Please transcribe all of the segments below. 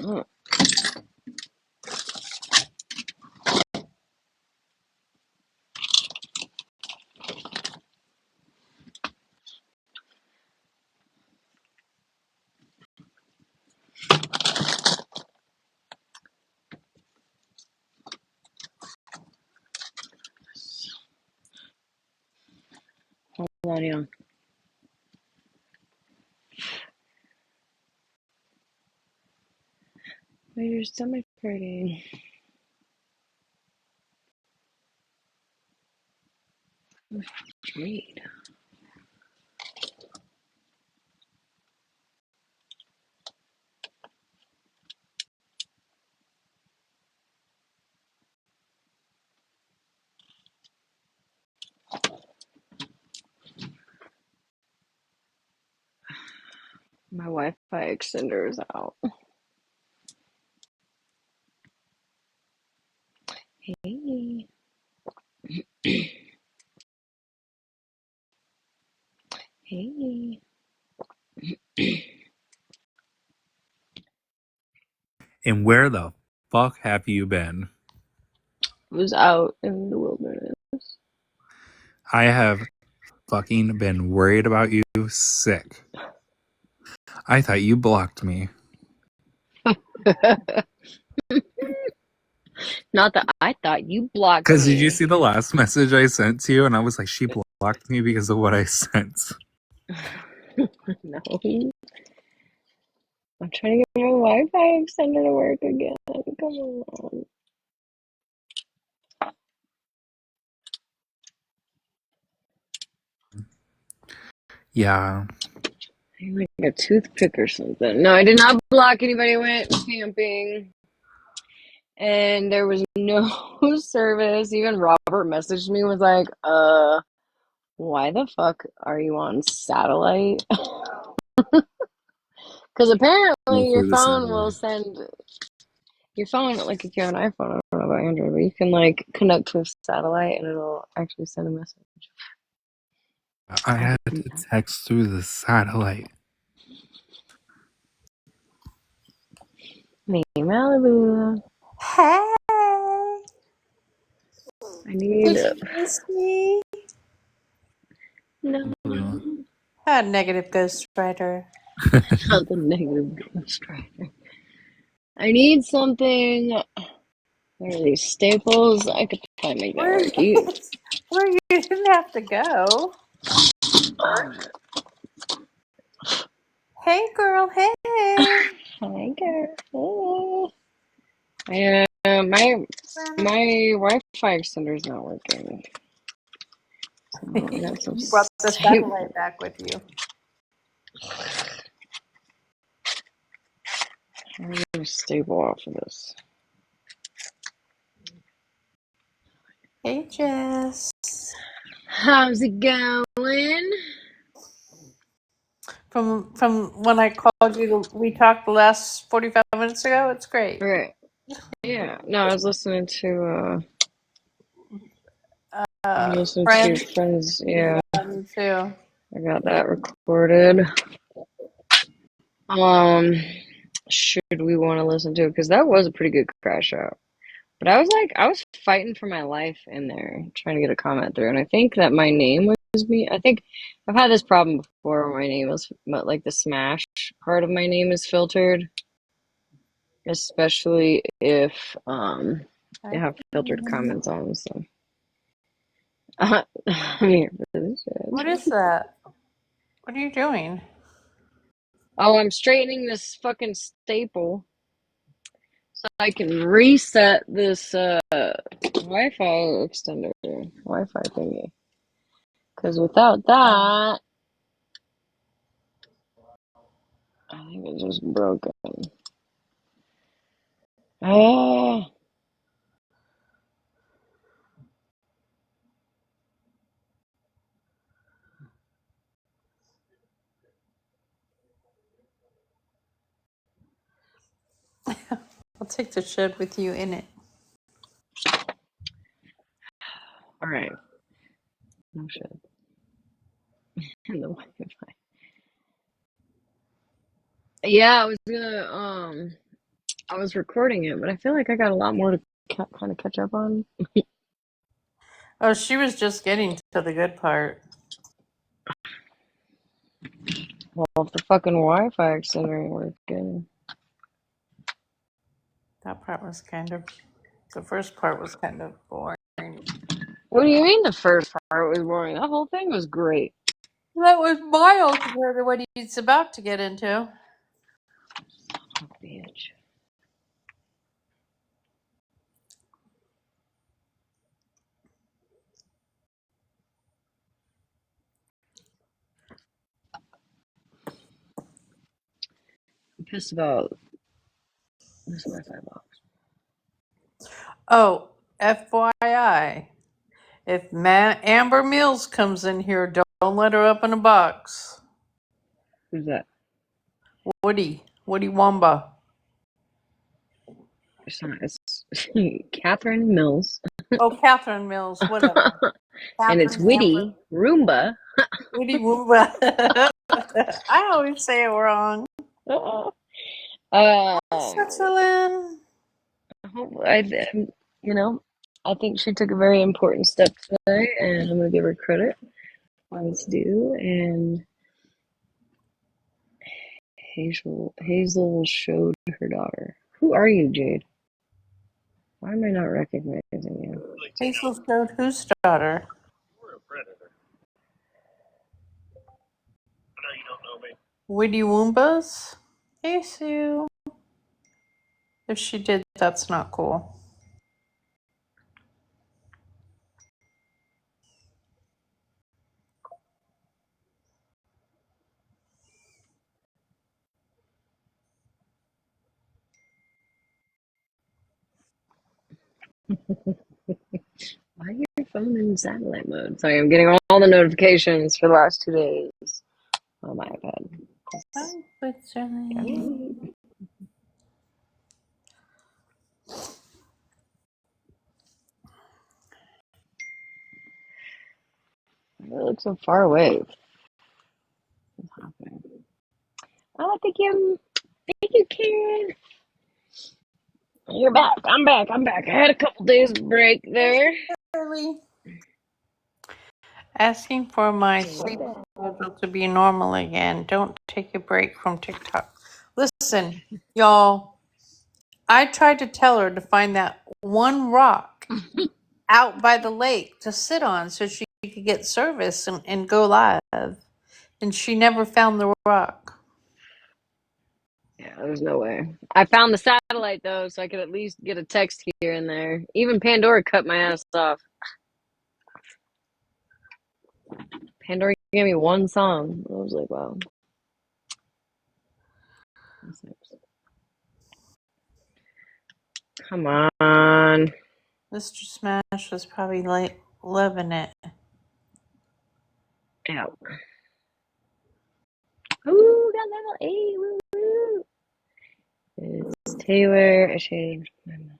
Oh. Hold on, yeah. Why your stomach hurting? Read. My Wi-Fi extender is out. Hey. Hey. And where the fuck have you been? Was out in the wilderness. I have fucking been worried about you sick. I thought you blocked me. Not that I thought you blocked Because did you me. see the last message I sent to you? And I was like, she blocked me because of what I sent. No. I'm trying to get my Wi-Fi extender to work again. Come on. Yeah. I need like a toothpick or something. No, I did not block anybody. I went camping. And there was no service. Even Robert messaged me and was like, why the fuck are you on satellite? Because apparently your For the phone will satellite. send your phone, like if you have an iPhone, I don't know about Android, but you can like connect to a satellite and it'll actually send a message. I had to text through the satellite. Hey, Malibu. Hey! I need Did you miss me? no, Ah, negative ghostwriter. not the negative ghost rider. I need something. Where are these staples? I could probably make that Where, work. You. where you didn't have to go. Hey, girl, hey! Hi, girl. Hey. My Wi-Fi extender is not working. So I got some You brought the staples. satellite back with you. I'm gonna staple off of this. Hey, Jess. How's it going? From when I called you, we talked the last 45 minutes ago. It's great. Right. Yeah. No, I was listening to Friends. Friends. Yeah, Yeah, me too. I got that recorded. Um, should we want to listen to it? Because that was a pretty good crash out. But I was fighting for my life in there, trying to get a comment through. And I think that my name was me. I think I've had this problem before where my name was, like the smash part of my name is filtered, especially if they have filtered comments on. So I'm here for this shit. What is that? What are you doing? Oh, I'm straightening this fucking staple so I can reset this Wi-Fi extender, Wi-Fi thingy. Because without that, I think it's just broken. Ah, I'll take the shed with you in it. all right. No shit. And the Wi-Fi. Yeah, I was recording it, but I feel like I got a lot more to kind of catch up on. Oh, she was just getting to the good part. Well, if the fucking Wi-Fi extender ain't working. That part was the first part was kind of boring. What do you mean the first part was boring? That whole thing was great. That was mild compared to what he's about to get into. Oh, bitch. I'm pissed about this Wi-Fi box. Oh, FYI, if Amber Mills comes in here, don't let her up in a box. Who's that? Woody Wamba. It's Catherine Mills. Oh, Catherine Mills, whatever. And it's Catherine Amber. Witty Roomba. Woody Wamba. I always say it wrong. Um, Switzerland. I, you know, I think she took a very important step today, and I'm gonna give her credit when it's due. And Hazel showed her daughter. Who are you, Jade? Why am I not recognizing you? Hazel showed whose daughter? Woody Woombas? Hey, Sue. If she did, that's not cool. Why is your phone in satellite mode? Sorry, I'm getting all the notifications for the last 2 days on my iPad. Hi, Switzerland. It looks so far away. What's happening? Oh, thank you, Karen. You're back. I'm back. I had a couple days break there. Shirley. Asking for my sleep schedule to be normal again. Don't take a break from TikTok. Listen, y'all, I tried to tell her to find that one rock out by the lake to sit on so she could get service and go live. And she never found the rock. Yeah, there's no way. I found the satellite though, so I could at least get a text here and there. Even Pandora cut my ass off. Pandora gave me one song. I was like, wow. Come on. Mr. Smash was probably like loving it. Yeah. Ooh, got level 8. Woo, woo. It's Taylor. I changed my mind.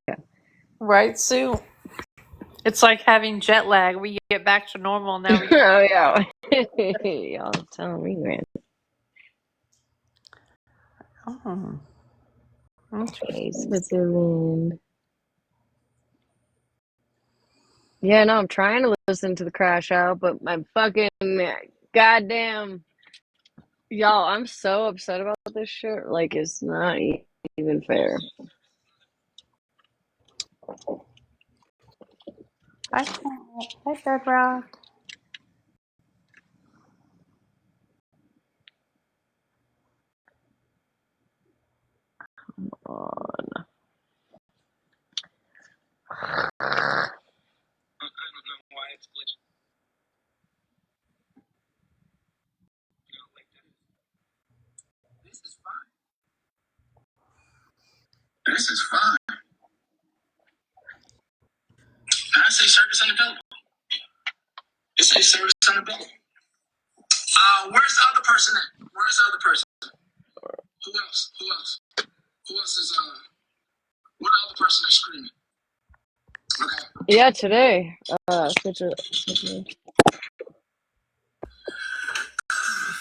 Yeah. Right, Sue? It's like having jet lag. We get back to normal now. Oh, yeah. Y'all telling me, man. Oh, Hey, interesting. Switzerland. Yeah, no, I'm trying to listen to the crash out, but my fucking goddamn y'all, I'm so upset about this shit. Like, it's not even fair. Hi, Bedrock. On. This is fine. I say service unavailable. It says service unavailable. Where's the other person at? Where's the other person? Who else? Who else? Who else is what other person is screaming? Okay. Yeah, today.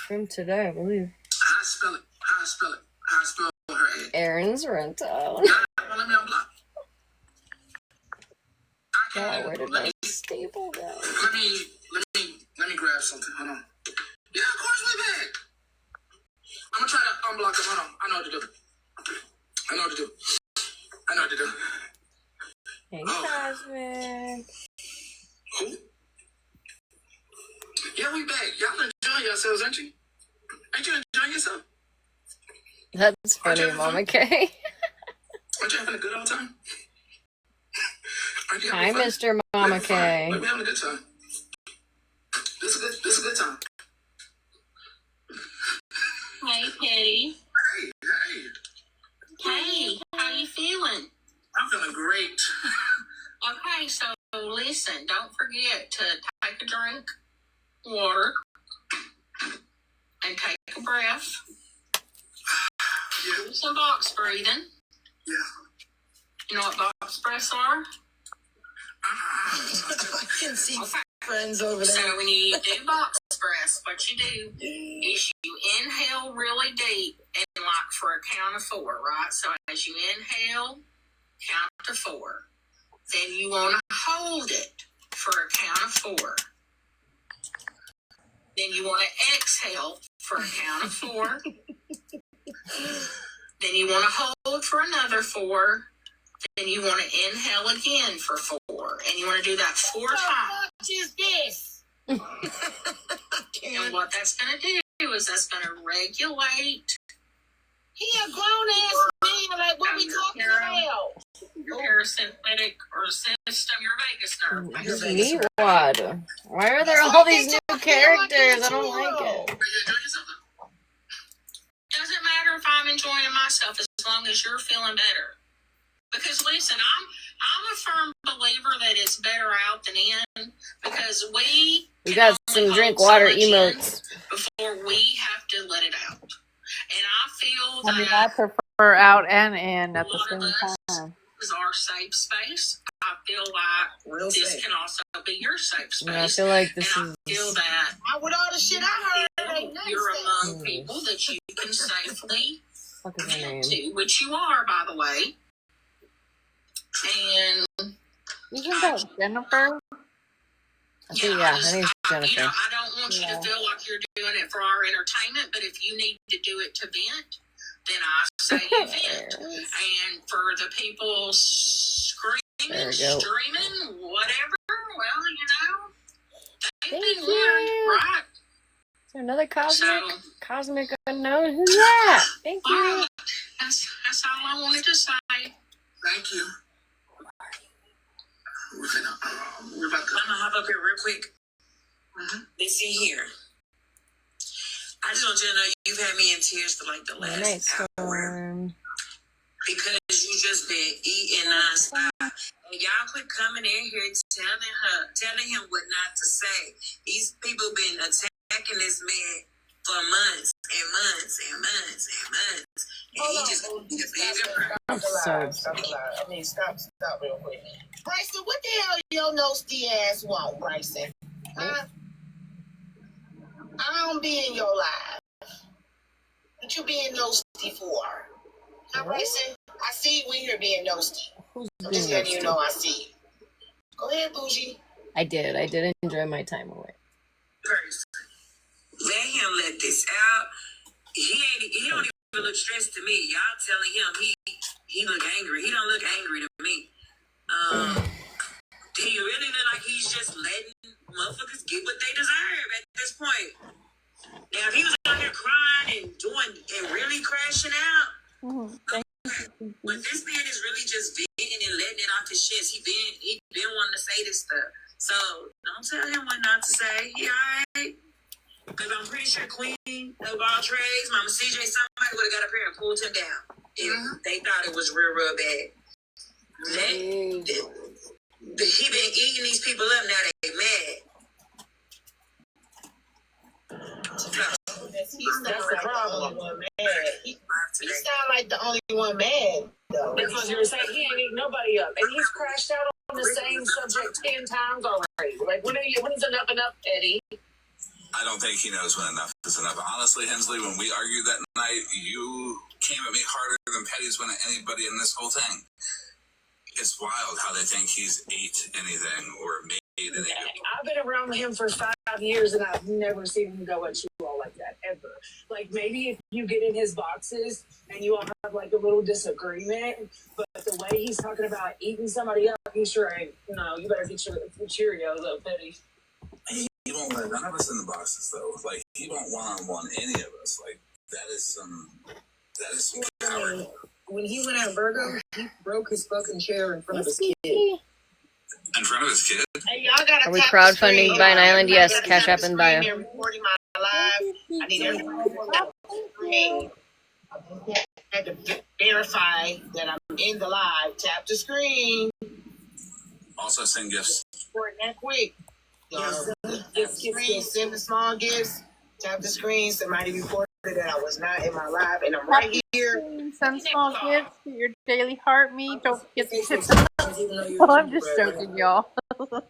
From today, I believe. How I spell it? How I spell it? How I spell her head? Aaron's rental. Well, let me unblock. God, where did my staple go? Let me grab something. Hold on. Yeah, of course we back. I'm gonna try to unblock him. Hold on. I know what to do. Hey, Cosmic. Who? Yeah, we back. Y'all enjoying yourselves, aren't you? Ain't you enjoying yourself? That's funny, Mama K. Aren't you having a good old time? Hi, Mr. Mama K. We're having a good time. This is a good time. Hey, Petty. Hey. Hey, how you feeling? I'm feeling great. Okay, so listen, don't forget to take a drink, water, and take a breath. Yeah. Do some box breathing. Yeah. You know what box breaths are? I can see friends over there. So when you do box breaths, what you do is you inhale really deep and like for a count of 4, right? So as you inhale, count to 4. Then you want to hold it for a count of 4. Then you want to exhale for a count of 4. Then you want to hold for another 4. Then you want to inhale again for 4. And you want to do that 4 times. What is this? And what that's going to do is that's going to regulate He a grown ass man. Like, what we talking about? your parasympathetic or system, your vagus nerve. Me what? Why are there all these new characters? I don't like it. Doesn't matter if I'm enjoying myself as long as you're feeling better. Because listen, I'm a firm believer that it's better out than in, because we got some drink water emotes before we have to let it out. And I feel I mean, I that prefer out and in at the one of same us time. is our safe space. I feel like this safe. can also be your safe space. I feel like this and I feel that With all the shit I heard, ain't nothing you're safe. among people that you can safely What is her name? to, which you are, by the way. And Isn't that Jennifer? I think, yeah, I think it's Jennifer. I don't want you to feel like you're doing it for our entertainment, but if you need to do it to vent, then I say you vent. And for the people screaming, streaming, whatever, well, they've Thank been warned, you. right? Is there another cosmic? So, Cosmic unknown? Who's that? Thank you. all right. That's all I wanted to say. Thank you. We're about to. I'm gonna hop up here real quick. Listen here. I just want you to know you've had me in tears for like the last hour because you just been eating nonstop. And y'all quit coming in here telling him what not to say. These people been attacking this man for months and months and months and months. And he just need a bigger I'm so Stop real quick. Bryson, what the hell your nosy ass want, Bryson? Huh? I don't be in your life. What you being nosy for? Huh, Bryson? I see you in here being nosy. I'm just letting you know I see you. Go ahead, Bougie. I did enjoy my time away. person. Let him let this out. He don't even look stressed to me. Y'all telling him he look angry. He don't look angry to me. He really look like he's just letting motherfuckers get what they deserve at this point. Now if he was out here crying and really crashing out, but this man is really just venting and letting it off his chest. He been wanting to say this stuff. So don't tell him what not to say. He alright. Because I'm pretty sure Queen of all trades, Mama CJ, somebody would have got up here and pulled him down if they thought it was real bad. He been eating these people up. Now they mad. That's the problem. He sound like the only one mad. Though. That's what you were saying. He ain't eating nobody up, and he's crashed out on the same subject 10 times already. Like when is enough, Eddie? I don't think he knows when enough is enough. Honestly, Hensley, when we argued that night, you came at me harder than Petty's went at anybody in this whole thing. It's wild how they think he's ate anything or made anything. I've been around him for 5 years, and I've never seen him go at you all like that, ever. Like, maybe if you get in his boxes and you all have, like, a little disagreement, but the way he's talking about eating somebody up, he sure ain't. No, you better get your Cheerios up, Petty. He won't let none of us in the boxes, though. Like, he won't one-on-one any of us. Like, that is some coward. When he went at Virgo, he broke his fucking chair in front of his kid. In front of his kid? Hey, y'all gotta Are we crowdfunding to buy an island? Yes, cash app and bio. Recording my live. I need everyone to tap the screen. I had to verify that I'm in the live. Tap the screen. Also send gifts. Report that quick. Send the small gifts. Tap the screen. Somebody reported that I was not in my live, and I'm right here. Some small gifts for your daily heart me. Don't forget to tip them. Oh, I'm just joking, y'all. So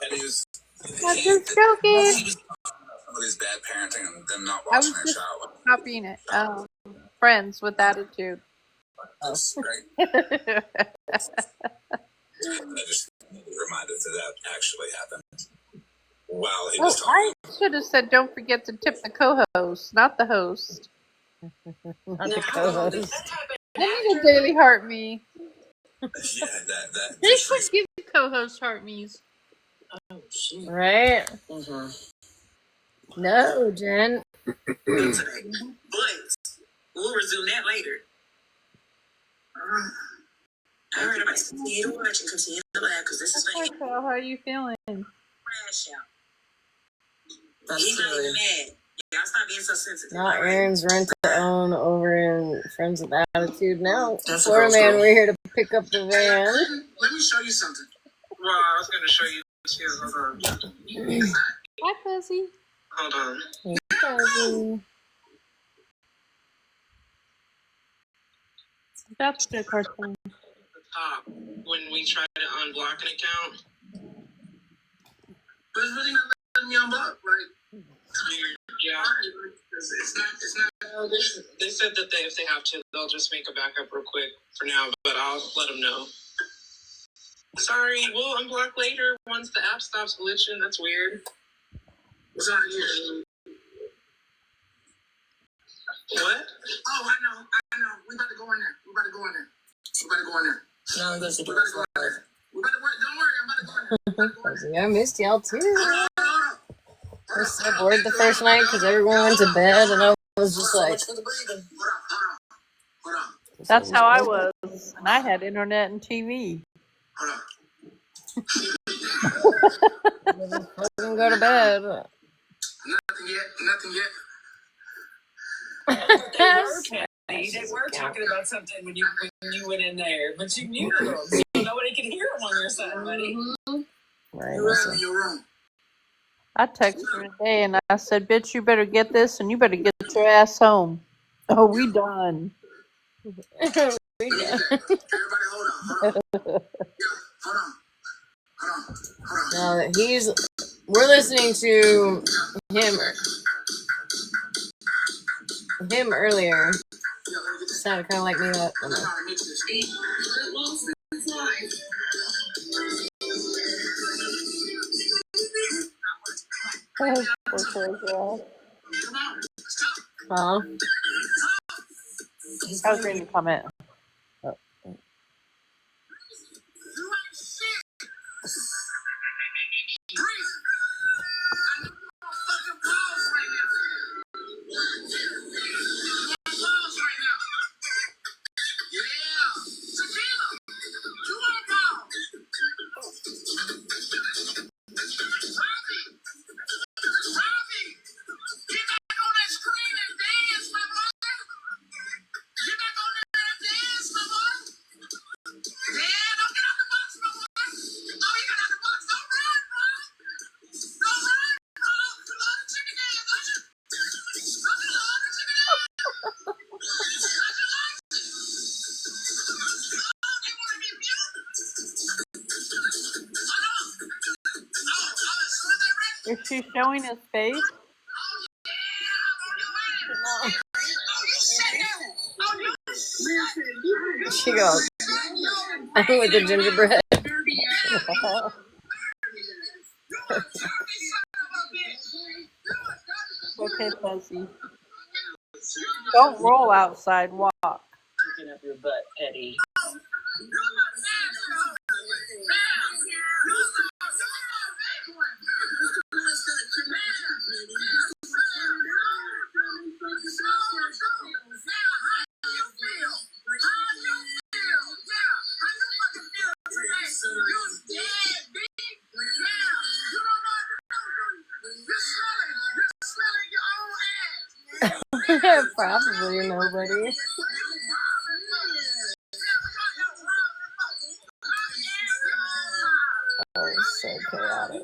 Petty's. I'm just joking. Somebody's bad parenting and them not I watching was their just child. copying it. Friends with attitude. That's great. I just reminded that actually happened while he was talking. I should have said don't forget to tip the co-host, not the host. Not the co-host. I need a daily heart me. Yeah, that. They should give the co-host heart me's. Oh, shit. Right? Mm-hmm. No, Jen. But we'll resume that later. I heard about continue to watch and continue to laugh because this is my How are you feeling? crash out. He's not even mad. Y'all stop being so sensitive. Not Aaron's rent to own over in Friends with Attitude. Now, That's Florida a girl's man, girl. we're here to pick up the van. Let me show you something. Well, I was going to show you too. Hold on. Hi, Fuzzy. Hold on. Fuzzy. That's the cartoon. The top when we try to unblock an account. But it's really not letting me unblock, right? Yeah. It's not. They said that if they have to, they'll just make a backup real quick for now, but I'll let them know. Sorry, we'll unblock later once the app stops glitching. That's weird. What's on here? What? Oh, I know. We about to go in there. No, that's the door. Don't worry, I'm about to go in there. I missed y'all too. I was so bored the first night because everyone went to bed and I was just like, Hold on. That's how I was. And I had internet and TV. Hold on. fucking go to bed. Nothing yet. They were talking about something when you went in there, but you knew them. Nobody could hear them on your side, buddy. Right. You're in your room. I texted her today and I said, bitch, you better get this and you better get your ass home. Oh, we done. Everybody hold on. Hold on. No, we're listening to him earlier. Sounded kind of like me. Huh? I was reading the comment. Is she showing his face? She goes with the gingerbread. Okay, Fuzzy. Don't roll outside, walk. Picking up your butt, Eddie. Probably nobody. Oh, so chaotic.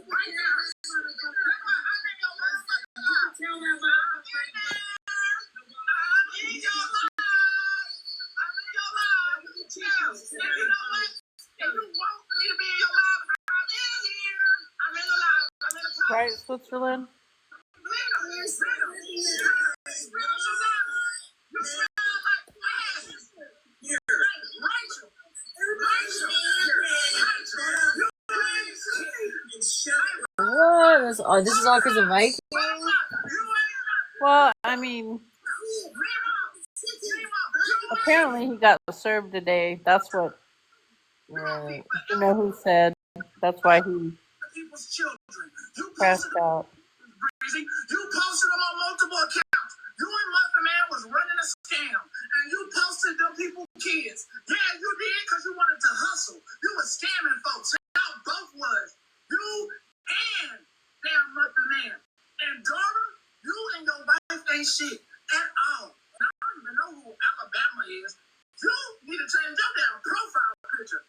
Right, Switzerland? What? Oh, this is all because of Vikings? Well, I mean, apparently he got served today. That's what, Right. you know who said. That's why he crashed out. You posted them on multiple accounts. You and Muffin Man was running a scam, and you posted them people kids. Yeah, you did because you wanted to hustle. You were scamming folks. Y'all both was. You and damn Muffin Man. And Dora, you and your wife ain't shit at all. And I don't even know who Alabama is. You need to change your damn profile picture.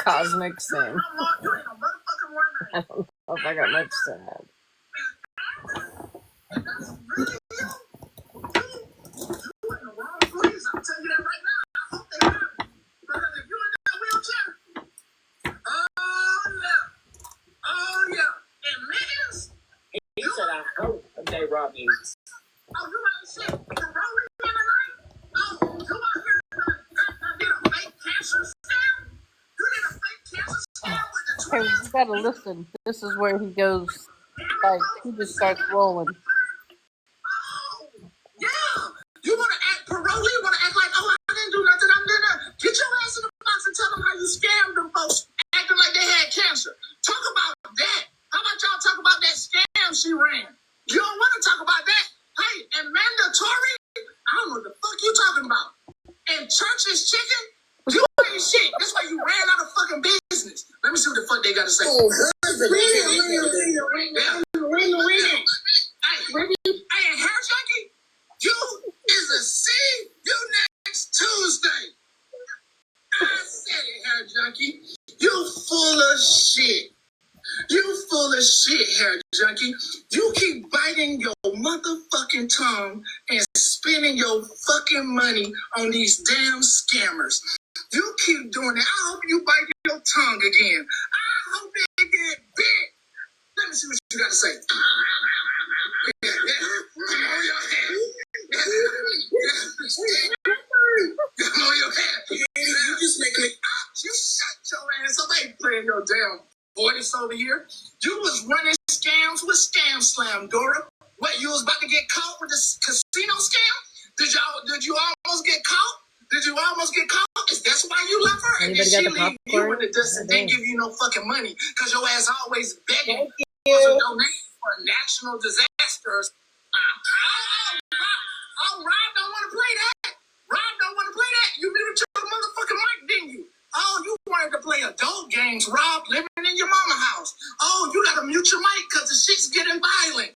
Cosmic Sam. You ain't no motherfucking mermaid. I don't know if I got much to add. He said, I hope they rob you. Oh, you ain't shit. The rolling in the night? Oh, you out here did a fake cancer scam? You did a fake cancer scam with the Okay, you gotta listen. This is where he goes, like, he just starts rolling. Oh, yeah. You want to act parolee? You want to act like, oh, I didn't do nothing. I'm gonna get your ass in the box and tell them how you scammed them folks, acting like they had cancer. Talk about that. How about y'all talk about that scam she ran? You don't want to talk about that. Hey, and mandatory? I don't know what the fuck you talking about. And Church's chicken? You ain't shit. That's why you ran out of fucking business. Let me see what the fuck they got to say. Oh, Hey, hair junkie? You is a see you next Tuesday. I said it, hair junkie. You full of shit. You full of shit, hair junkie. You keep biting your motherfucking tongue and spending your fucking money on these damn scammers. You keep doing it. I hope you bite your tongue again. I hope they get bit. Let me see what you got to say. Yeah. Come on your head. Come on your head. You just make me out. You shut your ass up. I ain't playing your damn voice over here. You was running scams with Scam Slam, Dora. What, you was about to get caught with this casino scam? Did you almost get caught? Did you almost get caught? Is that why you left her? Anybody got the popcorn? You in the dust and didn't give you no fucking money because your ass always begging for a donation for national disasters. Rob don't want to play that. Rob don't want to play that. You muted your motherfucking mic, didn't you? Oh, you wanted to play adult games, Rob, living in your mama house. Oh, you got to mute your mic because the shit's getting violent.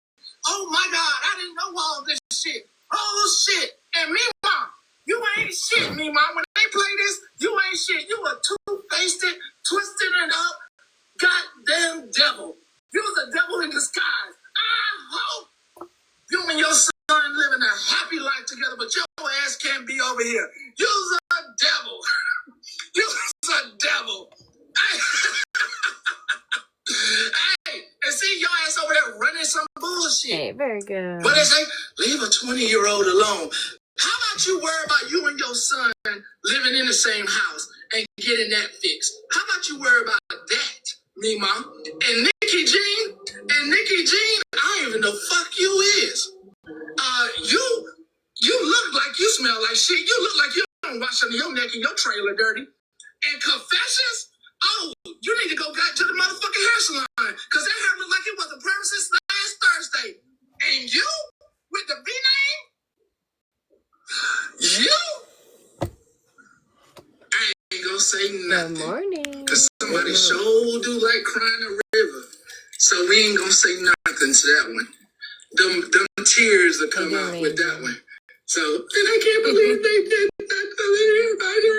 Oh, my God, I didn't know all this shit. Oh, shit. And meanwhile, you ain't shit, meanwhile. When they play this, you ain't shit. You a two-faced, twisted it up, goddamn devil. You was a devil in disguise. I hope you and your son living a happy life together, but your ass can't be over here. You's a devil. You's a devil. Hey, and see, see your ass over there running some bullshit. Hey, very good. But they say, leave a 20-year-old alone. How about you worry about you and your son living in the same house and getting that fixed? How about you worry about that, Mima? And Nikki Jean, I don't even know fuck you is. You look like you smell like shit. You look like you don't wash under your neck and your trailer dirty. And confessions? Oh, you need to go back to the motherfucking hair salon. Because that hair looked like it was a perm since last Thursday. And you? With the V name? You? I ain't gonna say nothing. Good morning. Because somebody sure do like crying a river. So we ain't gonna say nothing to that one. Them tears that come out with that one. So, and I can't believe they did that to everybody.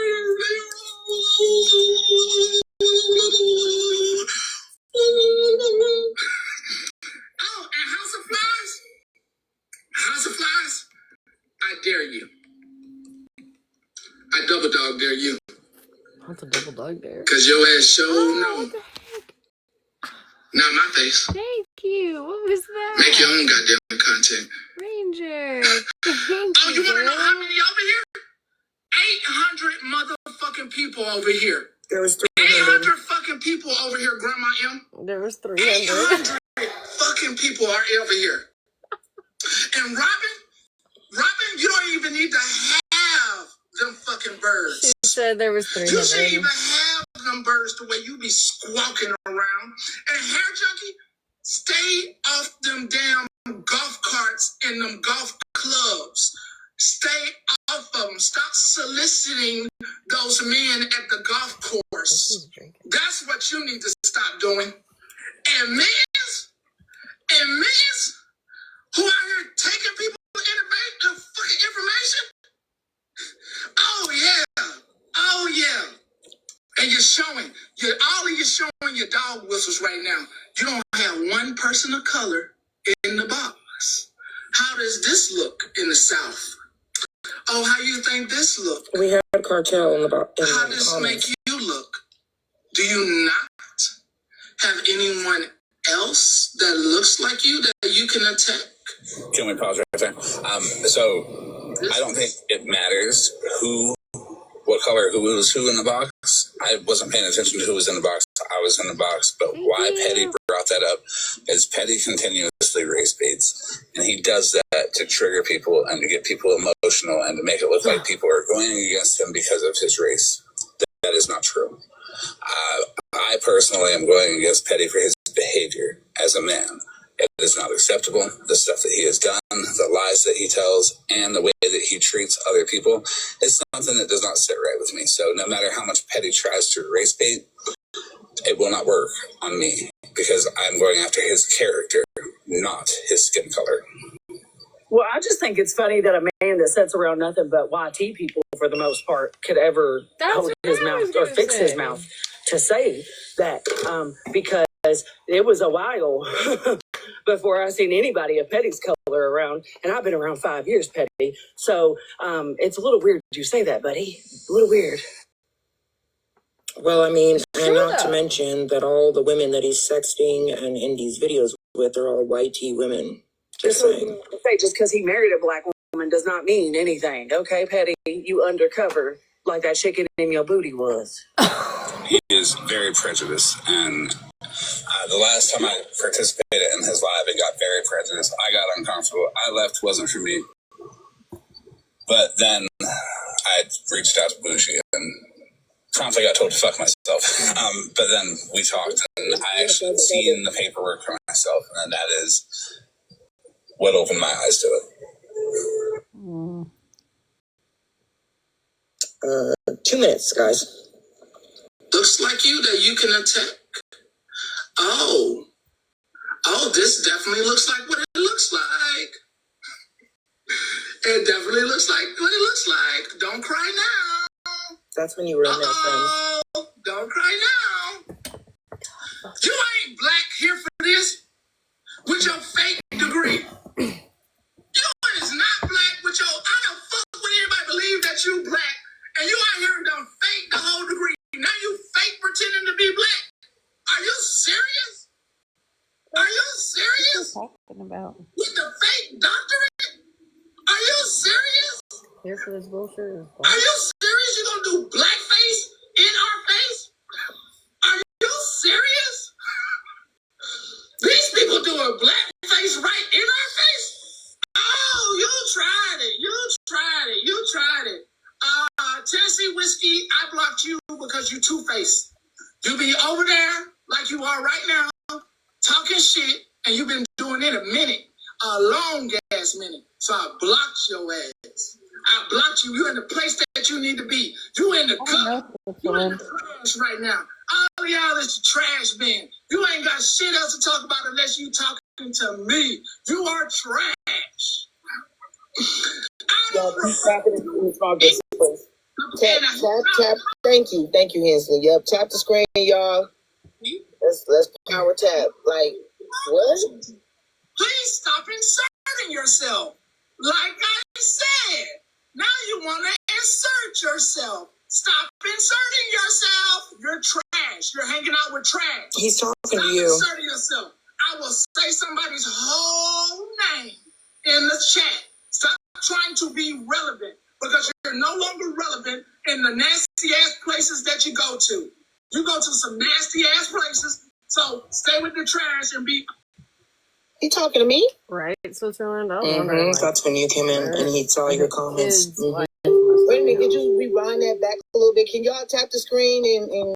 Oh, and House of Flies, I dare you. I double dog dare you. What's a double dog dare? Because your ass sure know. What the heck? Not my face. Thank you. What was that? Make your own goddamn content. Ranger. Thank Oh, you want to know how many over here? 800 motherfucking people over here. There was 800 fucking people over here, Grandma M. There was 300. 800 fucking people are over here. And Robin, you don't even need to have them fucking birds. She said there was 300. You shouldn't even have them birds the way you be squawking around. And Hair Junkie, stay off them damn golf carts and them golf clubs. Stay off of them. Stop soliciting those men at the golf course. That's what you need to stop doing. And men who out here taking people fucking information. Oh yeah. And you're showing your dog whistles right now. You don't have one person of color in the box. How does this look in the South? Oh, how you think this look? We had a cartel in the box. How does this make you look? Do you not have anyone else that looks like you that you can attack? Can we pause right there? So I don't think it matters what color, who was who in the box. I wasn't paying attention to who was in the box. I was in the box. But why Petty brought that up is Petty continuously race baits. And he does that to trigger people and to get people emotional and to make it look like people are going against him because of his race. That is not true. I personally am going against Petty for his behavior as a man. It is not acceptable. The stuff that he has done, the lies that he tells, and the way that he treats other people is something that does not sit right with me. So no matter how much Petty tries to race bait, it will not work on me because I'm going after his character, not his skin color. Well, I just think it's funny that a man that sits around nothing but YT people, for the most part, could ever hold his mouth or fix his mouth to say that because it was a while before I seen anybody of Petty's color around, and I've been around 5 years, Petty. So it's a little weird you say that, buddy. A little weird. Well, I mean, and not to mention that all the women that he's sexting and in these videos with are all YT women. Just saying. Just because he married a black woman does not mean anything. Okay, Petty, you undercover like that chicken in your booty was. He is very prejudiced, and the last time I participated in his live, it got very prejudiced. I got uncomfortable. I left, wasn't for me. But then I reached out to Bushi and promptly got told to fuck myself. But then we talked, and I actually seen the paperwork for myself, and that is what opened my eyes to it. 2 minutes, guys. Looks like you that you can attack. Oh, this definitely looks like what it looks like. It definitely looks like what it looks like. Don't cry now. That's when you were in there, friends. Don't cry now. You ain't black here for this with your fake degree. You is not black with your. I don't fuck with anybody believe that you black, and you out here done fake the whole degree. Now you fake pretending to be black. Are you serious? Are you out. With the fake doctorate? Are you serious? Here for this bullshit. Are you serious? You gonna do blackface in our face? Are you serious? These people doing blackface right in our face? Oh, you tried it. You tried it. You tried it. Tennessee Whiskey, I blocked you because you two-faced. You be over there like you are right now, talking shit, and you've been doing it a minute, a long ass minute. So I blocked your ass. I blocked you. You're in the place that you need to be. You in the cup. You in the trash right now. All of y'all is the trash bin. You ain't got shit else to talk about unless you talking to me. You are trash. Y'all keep tapping into the progress, please. Tap. Thank you, Hensley. Yep, tap the screen, y'all. Let's power tap. Like what? Please stop inserting yourself. Like I said, now you want to insert yourself. Stop inserting yourself. You're trash. You're hanging out with trash. He's talking Stop to you. inserting yourself. I will say somebody's whole name in the chat. Stop trying to be relevant because you're no longer relevant in the nasty ass places that you go to. You go to some nasty ass places, so stay with the trash and be. He talking to me? Right, Switzerland. That's when you came in and he saw your comments. Wait a minute, could you rewind that back a little bit? Can y'all tap the screen and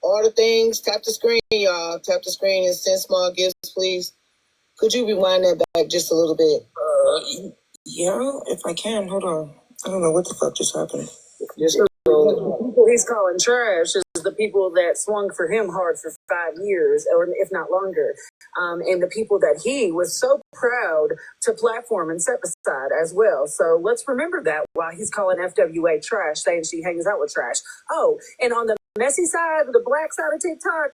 all the things? Tap the screen, y'all. Tap the screen and send small gifts, please. Could you rewind that back just a little bit? Yeah, if I can. Hold on. I don't know what the fuck just happened. Just the people he's calling trash is the people that swung for him hard for 5 years, or if not longer. And the people that he was so proud to platform and set aside as well. So let's remember that while he's calling FWA trash, saying she hangs out with trash. Oh, and on the messy side, the black side of TikTok,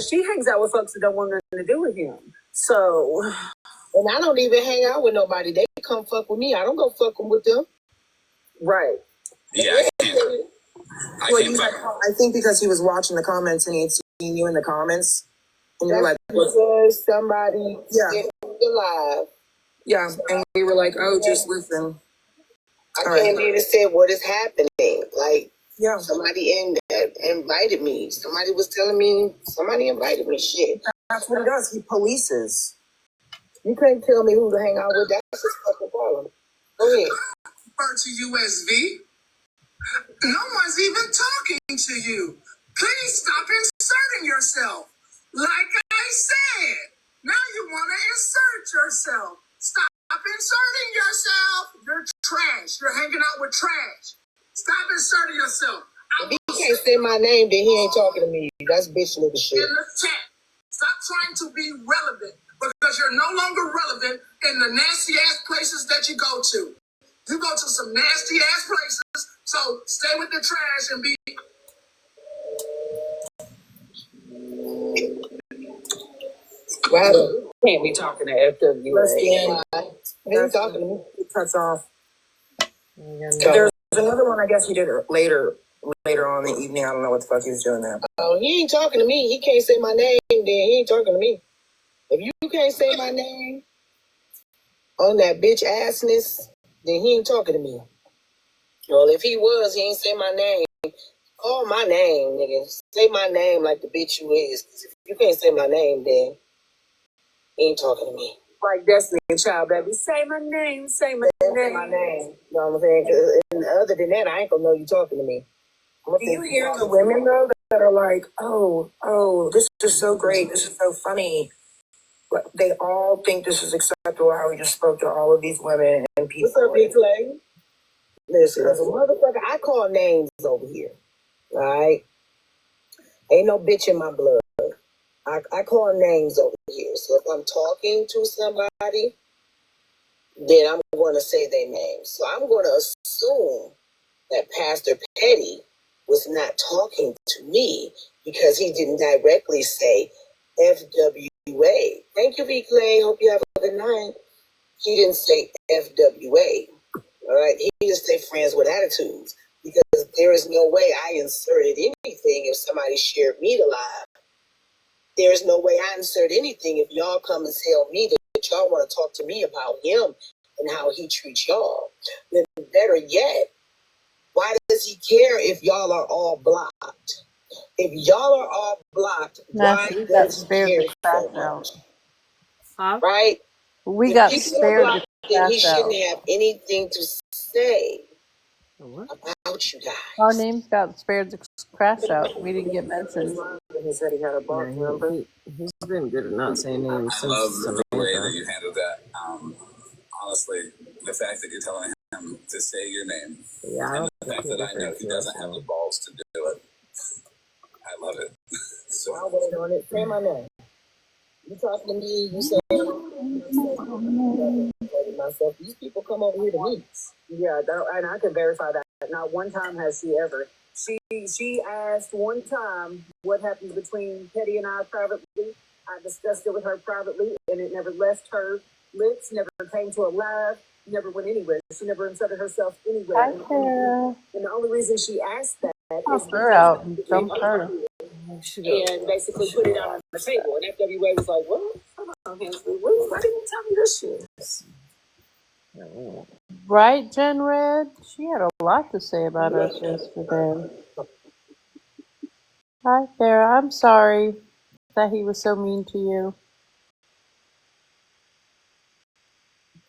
she hangs out with folks that don't want nothing to do with him. So, and I don't even hang out with nobody. They come fuck with me. I don't go fucking with them. Right. Yeah, I can't. I think because he was watching the comments and he had seen you in the comments. And you were like, because somebody didn't live. Yeah, and we were like, oh, just listen. I can't even say what is happening. Like, somebody invited me. Somebody was telling me, somebody invited me. Shit. That's what he does. He polices. You can't tell me who to hang out with. That's his fucking problem. Go ahead. Refer to USV. No one's even talking to you. Please stop inserting yourself. Like I said, now you want to insert yourself. Stop inserting yourself. You're trash. You're hanging out with trash. Stop inserting yourself. If he can't say my name, then he ain't talking to me. That's bitch nigga shit. In the chat. Stop trying to be relevant because you're no longer relevant in the nasty ass places that you go to. You go to some nasty ass places, so stay with the trash and be. Wow. Can't be talking to FWA. He's talking to me. He cuts off. There's another one. I guess he did it later on in the evening. I don't know what the fuck he was doing there. Oh, he ain't talking to me. He can't say my name. Then he ain't talking to me. If you can't say my name on that bitch assness, then he ain't talking to me. Well, if he was, he ain't say my name. Call my name, nigga. Say my name like the bitch you is. 'Cause if you can't say my name, then he ain't talking to me. Like Destiny Child, baby. Say my name, say my name. Say my name. You know what I'm saying? And other than that, I ain't gonna know you talking to me. Do you hear the women, though, that are like, oh, this is so great. This is so funny. But they all think this is acceptable how he just spoke to all of these women and people. What's up, Big Clay? Listen, as a motherfucker, I call names over here. All right? Ain't no bitch in my blood. I call names over here. So if I'm talking to somebody, then I'm going to say their name. So I'm going to assume that Pastor Petty was not talking to me because he didn't directly say FWA. Thank you, V. Clay. Hope you have a good night. He didn't say FWA. All right? He just say friends with attitudes because there is no way I inserted anything if somebody shared me to live. There's no way I insert anything if y'all come and tell me to y'all want to talk to me about him and how he treats y'all. Then better yet, why does he care if y'all are all blocked? If y'all are all blocked, why Nancy, we got does he spared care to crash so out. much? Huh? Right? We If got people are spared to blocked, then he crash shouldn't out. have anything to say about you Our guys. names got spared to crash out. We didn't get mentioned. He said he had a block, remember? He's been good at not saying names. I love the way that you handled that. Honestly, the fact that you're telling him to say your name, and the fact that I know he doesn't have the balls to do it, I love it. So I'll wait on it. Say my name. You talking to me, you say myself. These people come over here to meet. Yeah, and I can verify that. Not one time has she ever. She asked one time what happens between Petty and I privately. I discussed it with her privately, and it never left her lips, never came to a live, never went anywhere. She never inserted herself anywhere. Hi, Sarah. And the only reason she asked that is Pop her because out and jump her. and basically put it out on the table. And FWA was like, "What? Come on, Hensley. Why didn't you tell me this shit?" Right, Jen Red? She had a lot to say about us yesterday. Hi, Sarah. I'm sorry that he was so mean to you.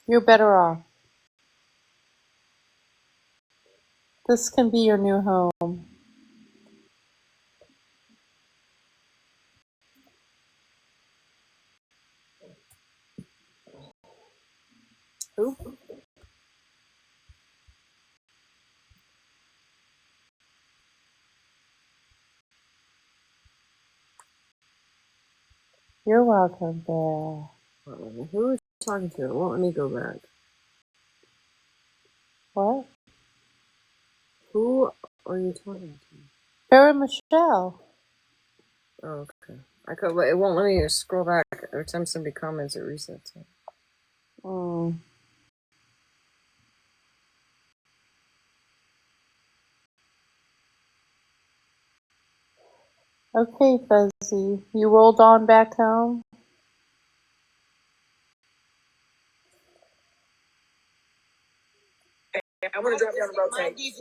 You're better off. This can be your new home. Who? You're welcome, Bear. Who are you talking to? Won't let me go back. What? Who are you talking to? Sarah Michelle. Oh, okay. I could, but it won't let me scroll back. Every time somebody comments, it resets it. Mm. Okay, Fuzzy. You rolled on back home? I want to drop down and rotate. Did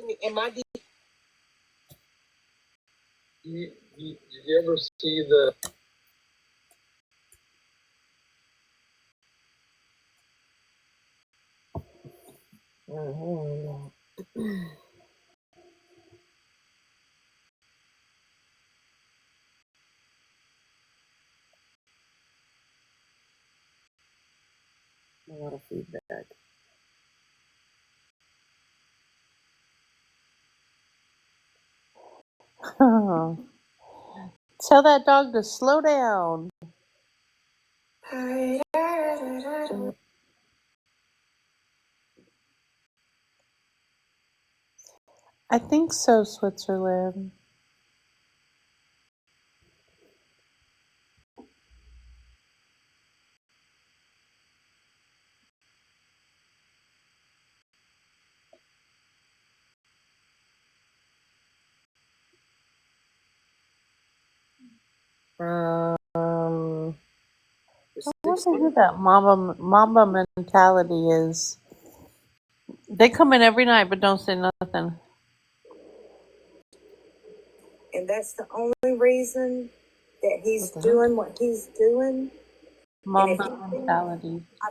you ever see the? Oh, a lot of feedback. Tell that dog to slow down. I think so, Switzerland. I wonder who that Mamba mentality is. They come in every night but don't say nothing. And that's the only reason that he's doing what he's doing. Mamba mentality. I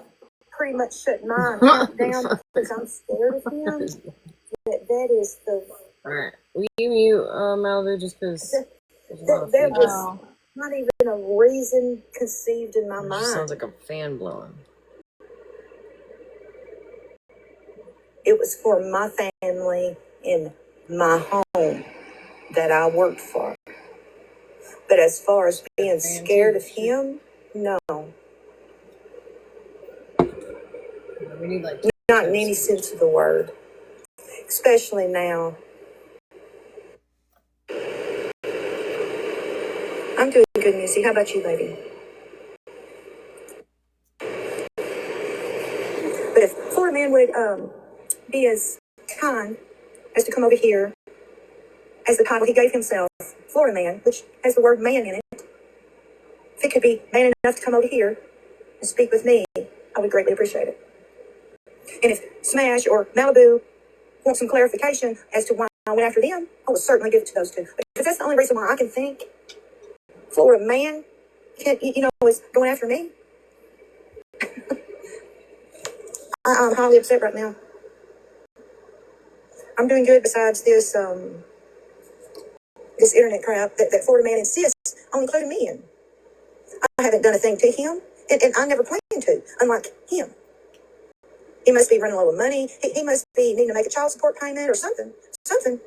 pretty much shut my account down because I'm scared of him. That is the. Alright. Will you mute Malibu just because that was not even a reason conceived in my mind. Just sounds like a fan blowing. It was for my family in my home that I worked for. But as far as being scared of him, no. We need not in any sense of the word. Especially now. I'm doing good, Missy. How about you, lady? But if Florida Man would be as kind as to come over here, as the title he gave himself, Florida Man, which has the word man in it, if it could be man enough to come over here and speak with me, I would greatly appreciate it. And if Smash or Malibu want some clarification as to why I went after them, I will certainly give it to those two. Because that's the only reason why I can think Florida man can, is going after me. I'm highly upset right now. I'm doing good besides this this internet crap that Florida man insists on including me in. I haven't done a thing to him, and I never planned to, unlike him. He must be running low of money. He must be needing to make a child support payment or something. Something.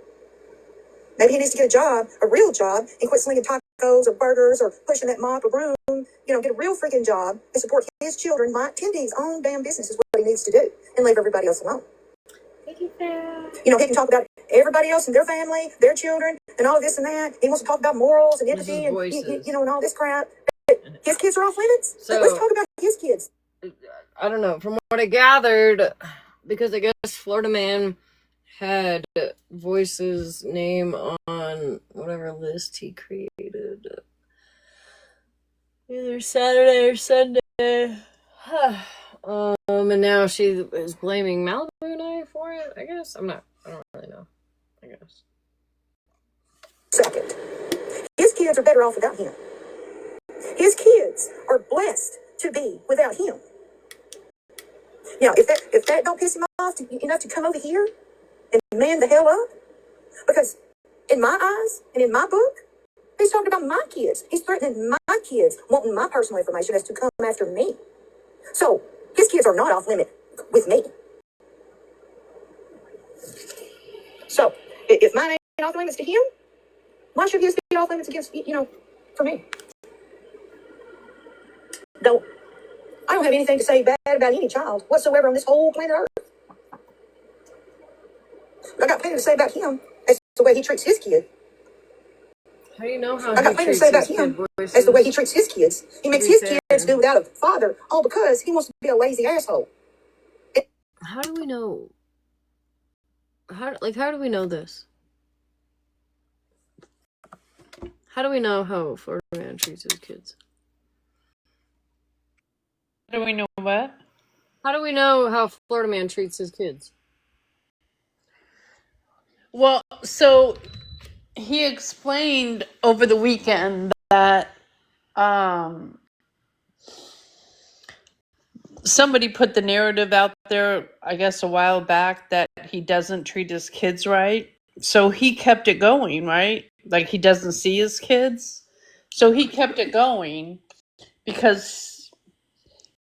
Maybe he needs to get a job, a real job, and quit slinging tacos or burgers or pushing that mop or broom. Get a real freaking job and support his children, tending his own damn business is what he needs to do, and leave everybody else alone. He can talk about everybody else and their family, their children, and all of this and that. He wants to talk about morals and empathy and, and all this crap. But his kids are off limits. So let's talk about his kids. I don't know. From what I gathered, because I guess Florida Man had Voice's name on whatever list he created, either Saturday or Sunday. And now she is blaming Malibu and I for it, I guess. I don't really know. I guess. Second, his kids are better off without him. His kids are blessed to be without him. Now, if that don't piss him off enough to come over here and man the hell up, because in my eyes and in my book, he's talking about my kids. He's threatening my kids, wanting my personal information as to come after me. So his kids are not off limit with me. So if mine ain't off limits to him, why should his be off limits against, for me? I don't have anything to say bad about any child whatsoever on this whole planet Earth. I got plenty to say about him as the way he treats his kid. How do you know how I got plenty to say about him as the way he treats his kids. He makes his kids do without a father, all because he wants to be a lazy asshole. How do we know? How do we know this? How do we know how Florida Man treats his kids? How do we know what? How do we know how Florida Man treats his kids? Well, so he explained over the weekend that somebody put the narrative out there, I guess a while back, that he doesn't treat his kids right. So he kept it going, right? Like he doesn't see his kids. So he kept it going because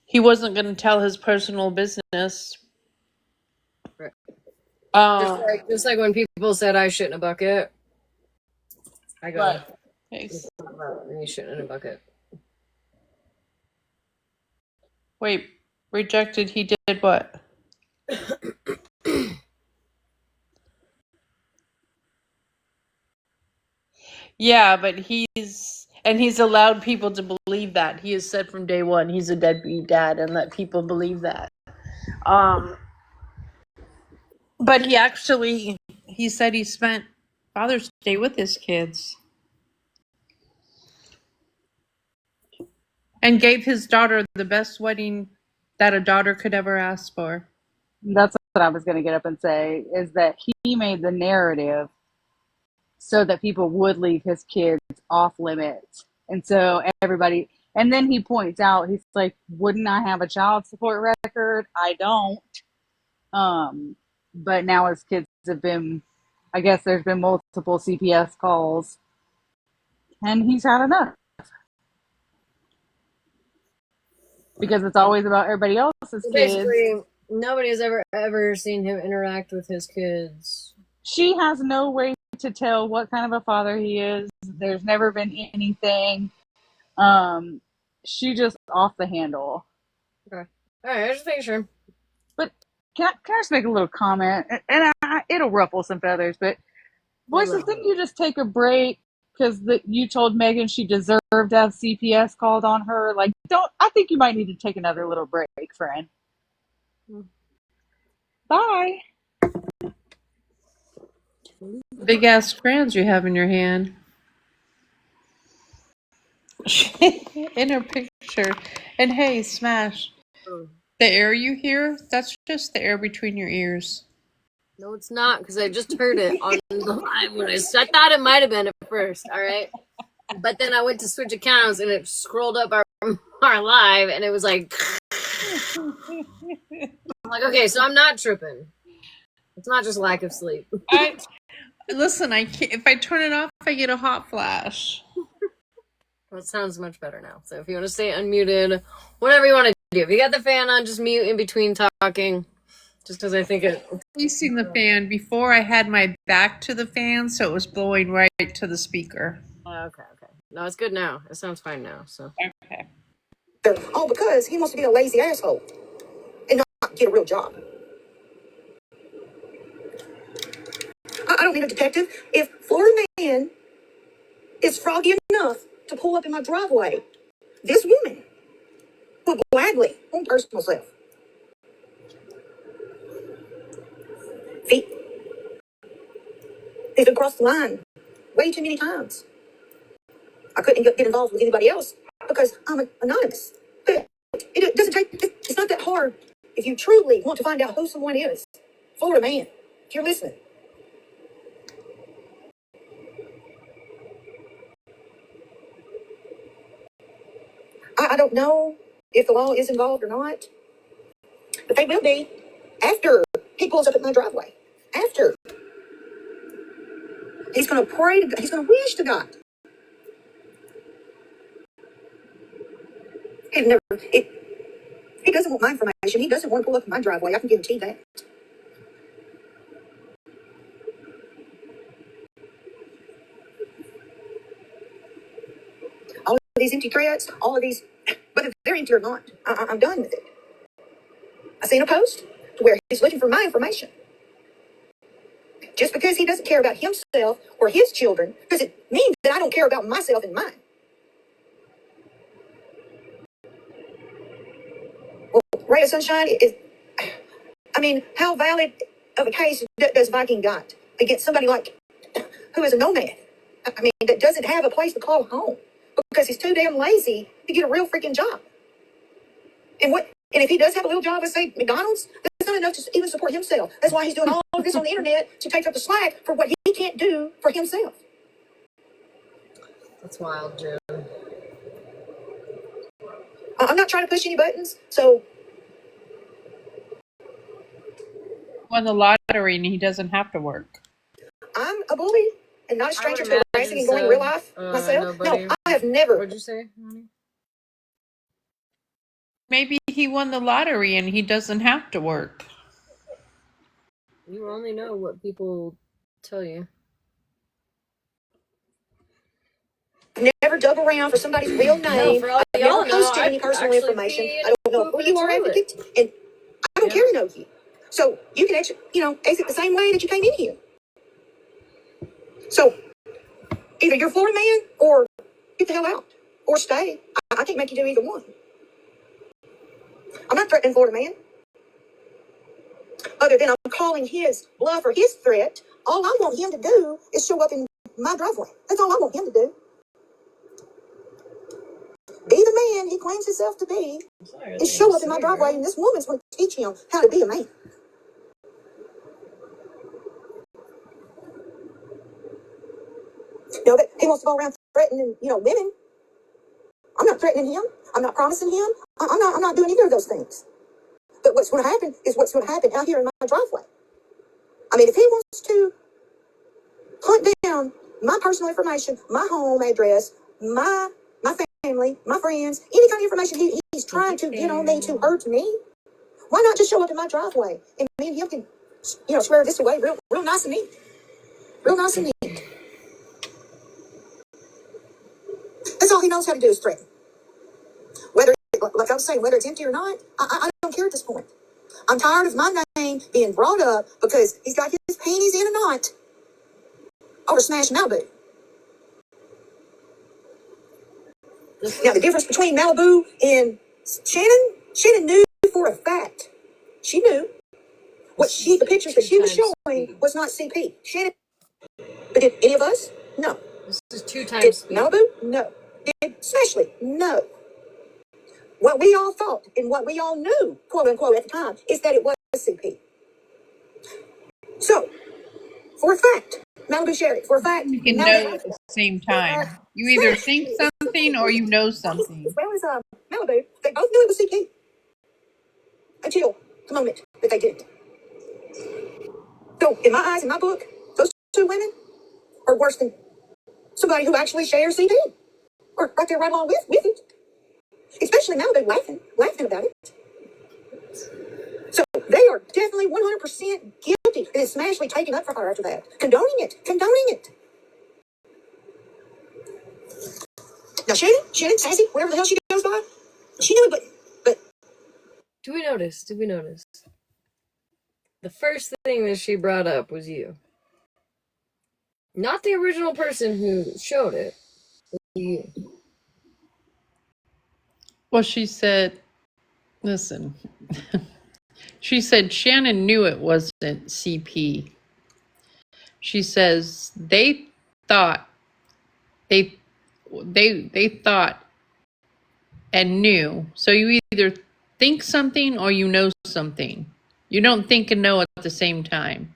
he wasn't going to tell his personal business. Right. Just like when people said I shit in a bucket. I go, right. You shit in a bucket. Wait, rejected, he did what? Yeah, but he's allowed people to believe that. He has said from day one he's a deadbeat dad and let people believe that. But he said he spent Father's Day with his kids. And gave his daughter the best wedding that a daughter could ever ask for. That's what I was going to get up and say, is that he made the narrative so that people would leave his kids off limits. And so everybody, and then he points out, he's like, wouldn't I have a child support record? I don't. But now his kids have been, I guess there's been multiple CPS calls, and he's had enough. Because it's always about everybody else's kids. Basically, nobody's ever seen him interact with his kids. She has no way to tell what kind of a father he is. There's never been anything. She just off the handle. Okay. All right, I just make sure. But can I just make a little comment? And it'll ruffle some feathers, but Voices, didn't you just take a break because you told Megan she deserved to have CPS called on her? Like, I think you might need to take another little break, friend. Bye. Big ass crayons you have in your hand. In her picture. And hey, Smash. The air you hear, that's just the air between your ears. No, it's not, because I just heard it on the live when I thought it might have been at first, all right? But then I went to switch accounts and it scrolled up our live and it was like, I'm like, okay, so I'm not tripping. It's not just lack of sleep. Listen, I can't, if I turn it off, I get a hot flash. Well, it sounds much better now. So if you want to stay unmuted, whatever you want to do. If you got the fan on, just mute in between talking. Just because I think it... Facing the fan. Before I had my back to the fan, so it was blowing right to the speaker. Okay. No, it's good now. It sounds fine now, so... Okay. All because he wants to be a lazy asshole and not get a real job. I don't need a detective. If Florida man is froggy enough to pull up in my driveway, this woman would gladly on personal self. Feet. He's been crossed the line way too many times. I couldn't get involved with anybody else because I'm anonymous. But it doesn't take, it's not that hard if you truly want to find out who someone is. Florida man, if you're listening. I don't know if the law is involved or not, but they will be after he pulls up at my driveway. After. He's going to pray to God. He's going to wish to God. He doesn't want my information. He doesn't want to pull up in my driveway. I can guarantee that. All of these empty threats, all of these, whether they're empty or not, I'm done with it. I seen a post to where he's looking for my information. Just because he doesn't care about himself or his children, does it mean that I don't care about myself and mine? Well, Ray of Sunshine is, I mean, how valid of a case does Viking got against somebody like, who is a nomad? I mean, that doesn't have a place to call home because he's too damn lazy to get a real freaking job. And if he does have a little job at, say, McDonald's, that's not enough to even support himself. That's why he's doing all of this on the internet to take up the slack for what he can't do for himself. That's wild, Jim. I'm not trying to push any buttons, so... Won the lottery and he doesn't have to work. I'm a bully and not a stranger to harassing and going in real life myself. No, I have never... What'd you say, honey? Maybe he won the lottery and he doesn't have to work. You only know what people tell you. Never dug around for somebody's real name. No, I've never posted any personal information. I don't know who you are, advocate, and I don't care to know you. So you can actually, exit the same way that you came in here. So either you're a Florida man or get the hell out or stay. I can't make you do either one. I'm not threatening Florida man. Other than I'm calling his bluff or his threat. All I want him to do is show up in my driveway. That's all I want him to do. Be the man he claims himself to be and show up in my driveway, and this woman's going to teach him how to be a man. That he wants to go around threatening, women. I'm not threatening him. I'm not promising him. I'm not doing either of those things. But what's going to happen is what's going to happen out here in my driveway. I mean, if he wants to hunt down my personal information, my home address, my family, my friends, any kind of information he's trying to get on me to hurt me, why not just show up in my driveway and me and him can, square this away real nice and neat. Real nice and neat. That's all he knows how to do is threaten. Whether, like I was saying, whether it's empty or not, I don't care at this point. I'm tired of my name being brought up because he's got his panties in a knot over Smash Malibu. Now, the difference between Malibu and Shannon knew for a fact. She knew. The pictures that she was showing was not CP. Shannon, but did any of us? No. This is 2 times Did Malibu? No. Did Smashleigh? No. what we all thought and what we all knew, quote unquote, at the time, is that it was CP. So, for a fact, Malibu shared it. For a fact, You can Malibu know at the same that time. You either think something or you know as something. well as Malibu, they both knew it was CP until the moment that they didn't. So, in my eyes, in my book, those two women are worse than somebody who actually shares CP, or right there right along with it. Especially Malibu laughing about it. So they are definitely 100% guilty. And it's Smashleigh taking up for her after that, condoning it. Now Shannon, Sassy, whatever the hell she goes by, she knew it, but Did we notice? The first thing that she brought up was you. Not the original person who showed it. You. Well, she said, listen, she said Shannon knew it wasn't CP. She says they thought they thought and knew. So you either think something or you know something. You don't think and know at the same time.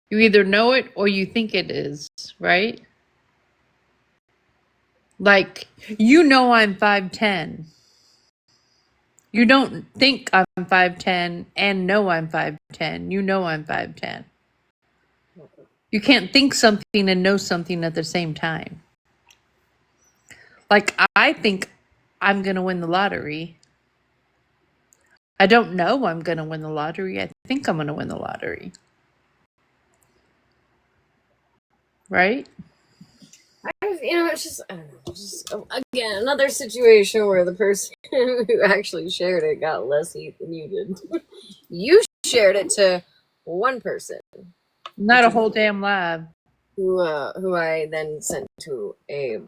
You either know it or you think it is, right? Like, you know I'm 5'10". You don't think I'm 5'10" and know I'm 5'10". You know I'm 5'10". You can't think something and know something at the same time. Like, I think I'm going to win the lottery. I don't know I'm going to win the lottery. I think I'm going to win the lottery. Right? It's just, I don't know. Just, again, another situation where the person who actually shared it got less heat than you did. You shared it to one person. Not a whole damn lab. Who I then sent to a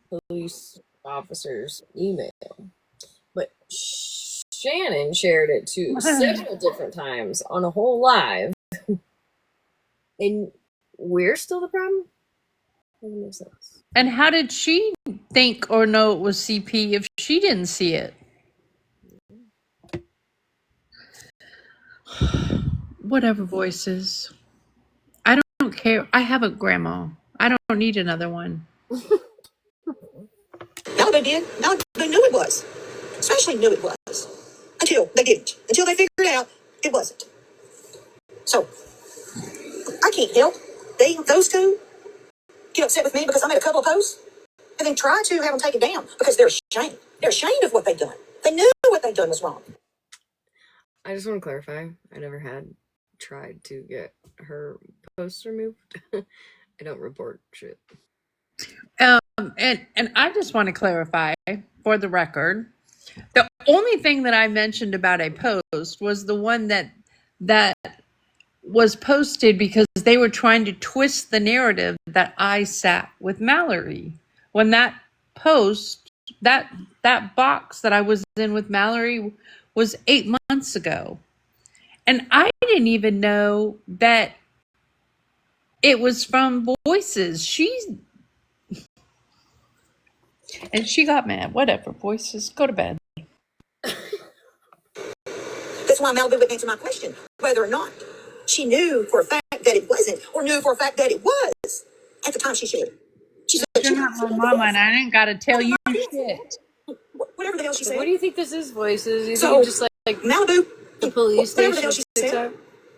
police officer's email. But Shannon shared it to several different times on a whole live. And we're still the problem? Doesn't make sense. And how did she think or know it was CP if she didn't see it? Whatever, voices. I don't care. I have a grandma. I don't need another one. Malibu did. Malibu knew it was. Smashleigh knew it was. Until they didn't. Until they figured out it wasn't. So, I can't help. Those two, get upset with me because I made a couple of posts and then try to have them taken down because they're ashamed. They're ashamed of what they've done. They knew what they've done was wrong. I just want to clarify. I never had tried to get her posts removed. I don't report shit. And I just want to clarify for the record, the only thing that I mentioned about a post was the one that was posted because they were trying to twist the narrative that I sat with Mallory. When that post, that box that I was in with Mallory was 8 months ago. And I didn't even know that it was from Voices. She got mad. Whatever, Voices, go to bed. That's why Malibu wouldn't answer my question, whether or not she knew for a fact that it wasn't, or knew for a fact that it was at the time she shared it. She said You're not my mama, and I ain't got to tell you shit. whatever the hell she So said. what do you think this is, Voices? You So, think it's just like Malibu, the police whatever the station hell she sticks said. out?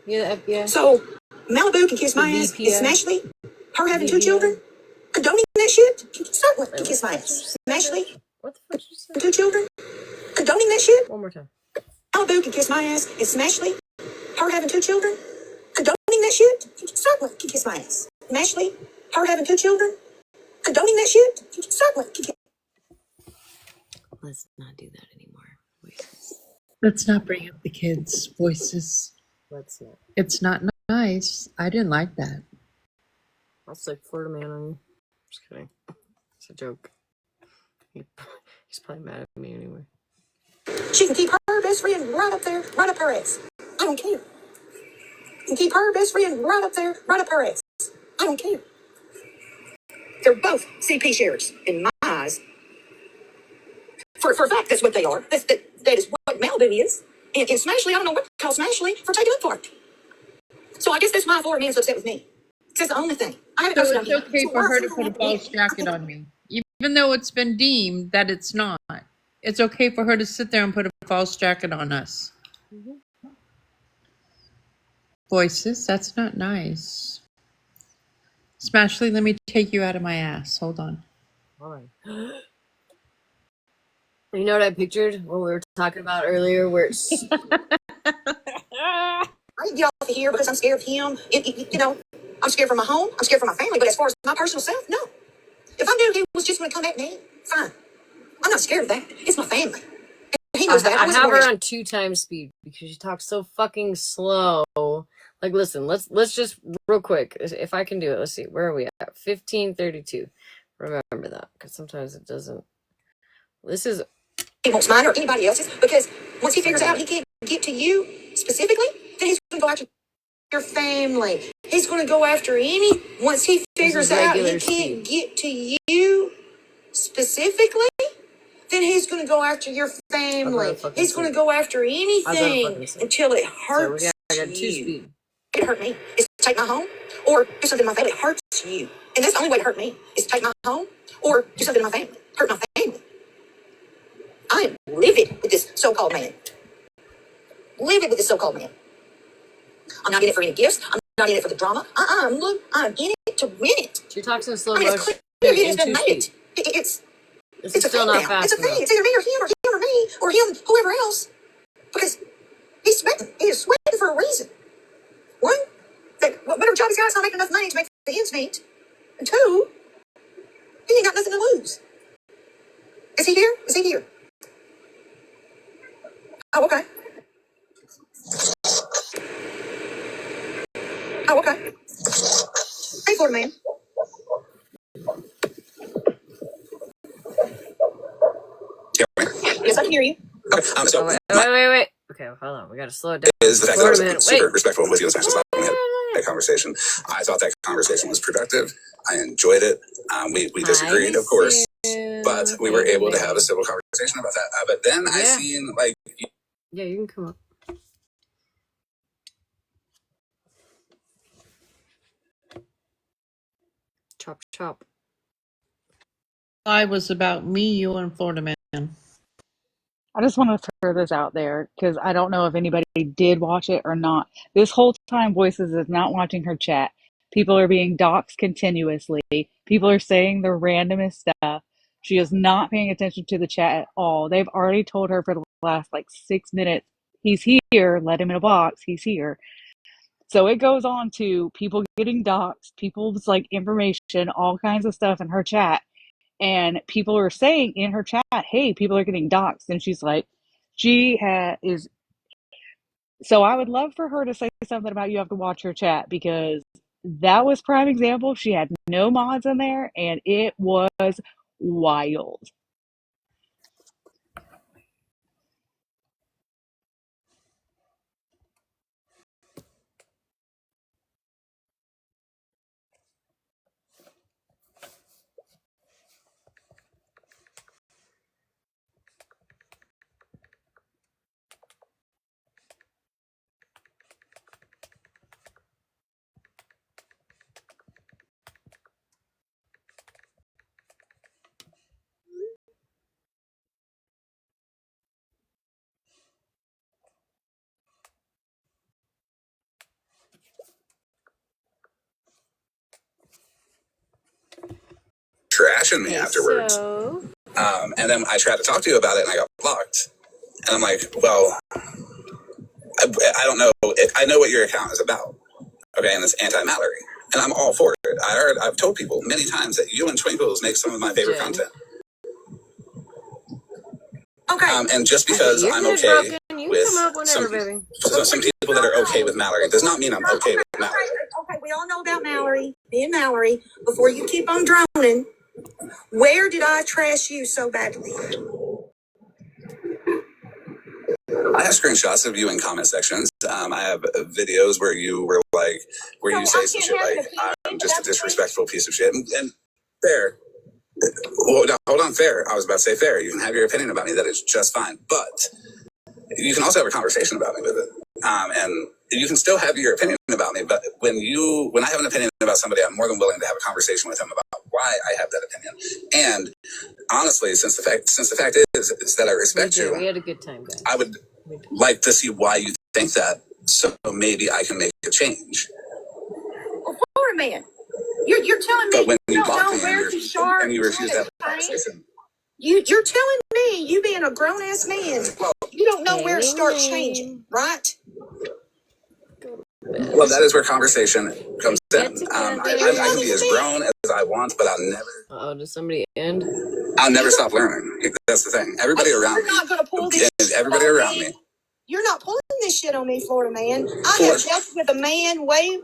Yeah, the FBI. So Malibu can kiss my ass. VPI. And Smashleigh, her having two VPI. children, condoning that shit. Certainly can kiss my ass. Smashleigh, What the fuck did you say? and two children, condoning that shit. One more time. Malibu can kiss my ass. And Smashleigh, her having two children, condoning that shit. Certainly can kiss my ass. Smashleigh, her having two children, condoning that shit. Certainly can kiss. Let's not do that anymore. Voices. Let's not bring up the kids' Voices. Let's not. It's not nice. I didn't like that. I'll stick Florida man on you. Just kidding. It's a joke. He's probably mad at me anyway. She can keep her best friend right up there, right up her ass. I don't care. Can keep her best friend right up there, right up her ass. I don't care. They're both CP sharers in my eyes. For a fact, that's what they are. That is what Malibu is. And Smashleigh, I don't know what to call Smashleigh for taking up for it. So I guess that's why Florida man's upset with me. That's the only thing. I haven't So posted on it's him. okay So for why her to Florida put a man again? false jacket on me, even though it's been deemed that it's not. It's okay for her to sit there and put a false jacket on us. Voices, that's not nice. Smashleigh, let me take you out of my ass. Hold on. Hold on. You know what I pictured when we were talking about earlier, where it's I need to get off of here because I'm scared of him. You know, I'm scared for my home. I'm scared for my family. But as far as my personal self, no. If I knew he was just going to come at me, fine. I'm not scared of that. It's my family. And he knows that. I wasn't have born her in- on 2 times speed because she talks so fucking slow. Like, listen, let's just real quick, if I can do it. Let's see, where are we at? 15:32. Remember that, because sometimes it doesn't. This is He wants mine or anybody else's because once he figures out he can't get to you specifically, then he's going to go after your family. He's going to go after once he figures out he regular can't speed. get to you specifically, then he's going to go after your family. He's going to go after anything until it hurts I got 2 you. speed. It hurt me is to take my home or do something to my family. It hurts you. And that's the only way to hurt me is to take my home or do something to my family. Hurt my family. I am livid with this so-called man. Livid with this so-called man. I'm not in it for any gifts. I'm not in it for the drama. I'm in it to win it. She talks in slow I mean, it's motion clear he in just 2 made speed. it. It's This a is still thing not now. fast It's a thing. enough. It's either me or me or him, whoever else. Because he's sweating. He is sweating for a reason. One, that whatever job he's got, it's not making enough money to make the ends meet. And two, he ain't got nothing to lose. Is he here? Is he here? Oh, okay. Oh, okay. Hey, Florida man. Yes, I can hear you. Okay, so Wait. Okay, hold on. We gotta slow it down. is the fact that I was Florida man, super wait. respectful with you and Smash when we had that conversation. I thought that conversation was productive. I enjoyed it. We disagreed, of course, but we were able to have a civil conversation about that. But then I seen like, Yeah, you can come up. Chop chop. I was about me, you, and Florida Man. I just want to throw this out there because I don't know if anybody did watch it or not. This whole time, Voices is not watching her chat. People are being doxxed continuously. People are saying the randomest stuff. She is not paying attention to the chat at all. They've already told her for the last 6 minutes, he's here, let him in a box, he's here. So it goes on to people getting doxxed, people's information, all kinds of stuff in her chat. And people are saying in her chat, hey, people are getting doxxed. And she's like, is. So I would love for her to say something about you have to watch her chat because that was prime example. She had no mods in there and it was wild. trashing me afterwards. And then I tried to talk to you about it and I got blocked. And I'm like, well, I don't know. I know what your account is about. Okay, and it's anti-Mallory. And I'm all for it. I've told people many times that you and Twinkles make some of my favorite content. Okay. And just because I'm okay with some people that are okay with Mallory does not mean I'm okay with Mallory. Okay, we all know about Mallory, being Mallory. Before you keep on droning, where did I trash you so badly? I have screenshots of you in comment sections. I have videos where you were where you say some shit like, I'm just a disrespectful piece of shit. And there. Well, no, hold on, fair. I was about to say fair. You can have your opinion about me. That is just fine. But you can also have a conversation about me with it. And you can still have your opinion about me. But when I have an opinion about somebody, I'm more than willing to have a conversation with them about why I have that opinion. And honestly, since the fact is that I respect you, we had a good time, guys. I would like to see why you think that. So maybe I can make a change. Well, Florida man, you're telling me But when you you don't block know me where to start and you refuse to have a change. conversation. You're telling me, you being a grown ass man, you don't know where to start changing, right? Well, that is where conversation comes in. I can be as grown as I want, but I'll never. Oh, does somebody end? I'll never stop learning. That's the thing. Everybody around You're not going to pull this me. Everybody shit on around me. me. You're not pulling this shit on me, Florida man. I have dealt with a man way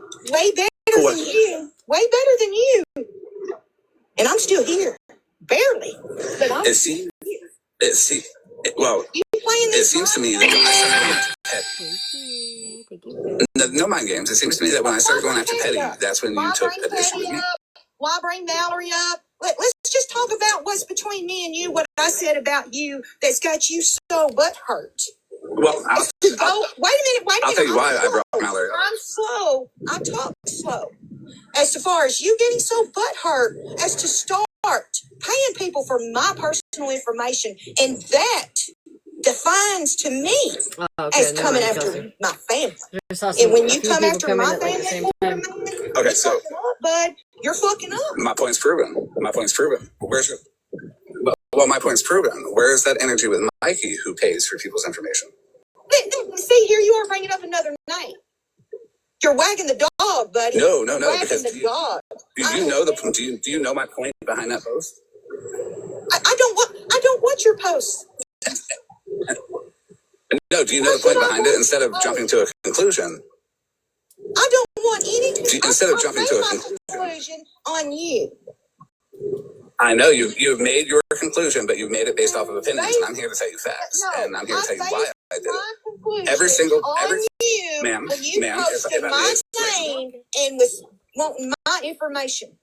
better than you. Way better than you. And I'm still here. Barely. But I'm still here. Well, You playing it this seems to me that no mind games. It seems to me that when I started going after Petty, that's when you took an issue with me. Why bring Mallory up? Let's just talk about what's between me and you, what I said about you that's got you so butthurt. Well, Wait a minute. I'll tell you why I brought Mallory up. I'm slow. I talk slow. As far as you getting so butthurt as to start paying people for my personal information, and that defines to me as coming after my family. And when you come after my family, okay, so bud, you're fucking up. My point's proven. Where's your? Well, my point's proven. Where's that energy with Mikey, who pays for people's information? See, here you are bringing up another name. You're wagging the dog, buddy. No. Wagging the dog. Do you know my point behind that post? I don't want your post. No, do you know the point behind it? Instead of jumping to a conclusion. I don't want any. Instead of jumping to a conclusion on you. I know you've made your conclusion, but you've made it based off of opinions, and I'm here to tell you facts, and I'm here to tell you why I did it. Every ma'am, You posted my name and was wanting my information.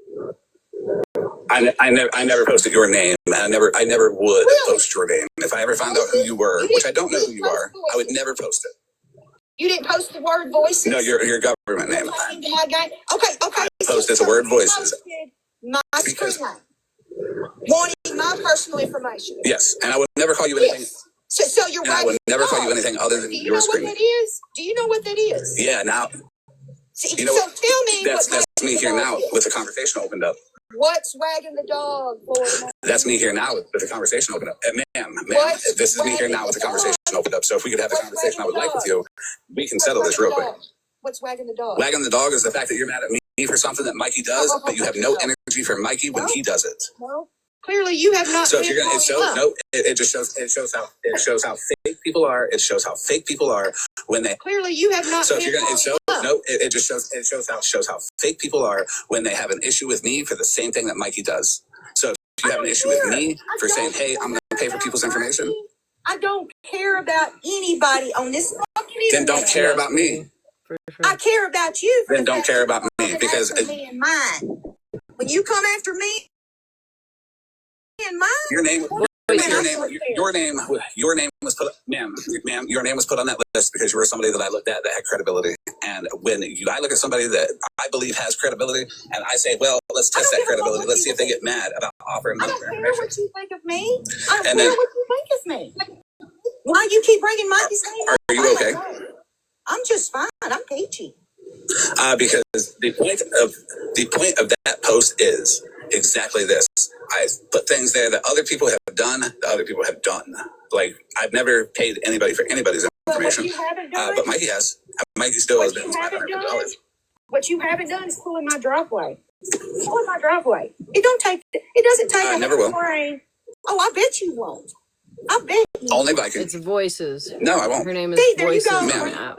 I never posted your name. I never would post your name. If I ever found out who you were, which I don't know who you are, I would never post it. You didn't post the word voices? No, your government name. Okay. I posted the word voices. My screen name. Wanting my personal information. Yes, and I would never call you anything. So you're right. I would never call you anything other than your screen. Do you know what that is? Yeah, now. So tell me that's me here now with the conversation opened up. What's wagging the dog, Florida? That's me here now with the conversation opened up. Ma'am, this is me here now with the conversation opened up. So if we could have the conversation I would like with you, we can settle this real quick. What's wagging the dog? Wagging the dog is the fact that you're mad at me for something that Mikey does, but you have no energy for Mikey when he does it. No. Clearly, you have not. So if you're gonna, it just shows how fake people are. It shows how fake people are when they. Clearly, you have not. So if you're gonna, it shows how fake people are when they have an issue with me for the same thing that Mikey does. So if you have an issue with me for saying, "Hey, I'm gonna pay for people's information," I don't care about anybody on this fucking internet. Then don't care about me. I care about you. Then don't care about me because me and mine. When you come after me. Your name was put, ma'am, your name was put on that list because you were somebody that I looked at that had credibility. And when I look at somebody that I believe has credibility, and I say, well, let's test that credibility. Let's see if they get mad about offering money. I don't care what you think of me. I don't care what you think of me. Why you keep bringing Mikey's name up? Are you okay? I'm just fine. I'm peachy. Because the point of that post is exactly this. I put things there that other people have done, that other people have done. Like, I've never paid anybody for anybody's information. But Mikey has. Mikey still has been $500. What you haven't done is pull in my driveway. It doesn't take I never will. brain. Oh, I bet you won't. I bet you Only Viking. It's Voices. No, I won't. Her name is Voices. Ma'am,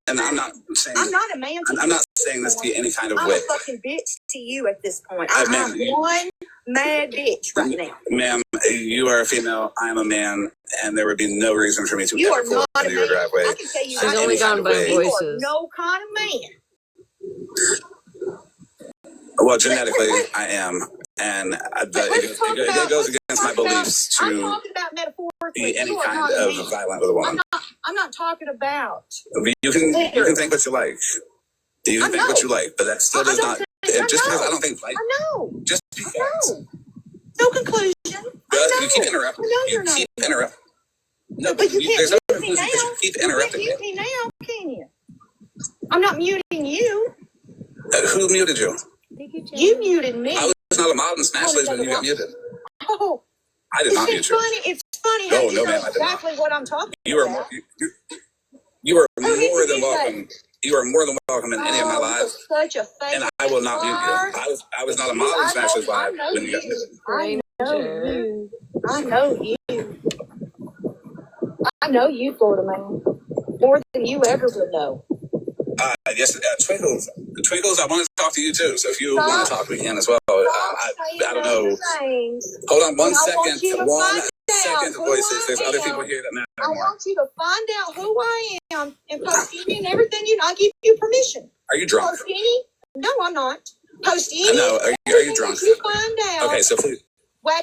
and I'm not saying I'm not a man. I'm not saying this to be any kind of I'm way. a fucking bitch to you at this point. I'm one mad bitch right now. Ma'am, you are a female. I'm a man, and there would be no reason for me to ever pull into your driveway. I can tell you, she's only gone by Voices. You are no kind of man. Well, genetically, I am. and Let's talk about, it goes against my beliefs I'm to talking about metaphorically. be any You are kind not of me. violent with a woman. I'm not talking about. You can think what you like. You can think what you like, but that still does not. Just because I don't think, like, I know. just because. No conclusion. You keep interrupting. You keep interrupting. No, but you can't there's no mute me conclusion because now. you keep interrupting You can't mute me now, can you? I'm not muting you. Who muted you? You muted me. I was not a mod in Smashleigh when you got muted. Oh, I did not mute you. it's funny how you know ma'am, I did not. exactly what I'm talking You are about. you are more than welcome. You are more than welcome in any of my lives, Such a fake and I will not mute you. I was not a mod in Smashleigh live when you got muted. I know you. I know you, Florida man, more than you ever would know. Yes, Twinkles. Twinkles, I want to talk to you too. So if you want to talk, we can as well. I don't know. Hold on one second. One second, voices. There's other people here that matter I more. want you to find out who I am and post any and everything I give you permission. Are you drunk? Post any? No, I'm not. Post any. No, are you drunk? You find out. Okay, so please.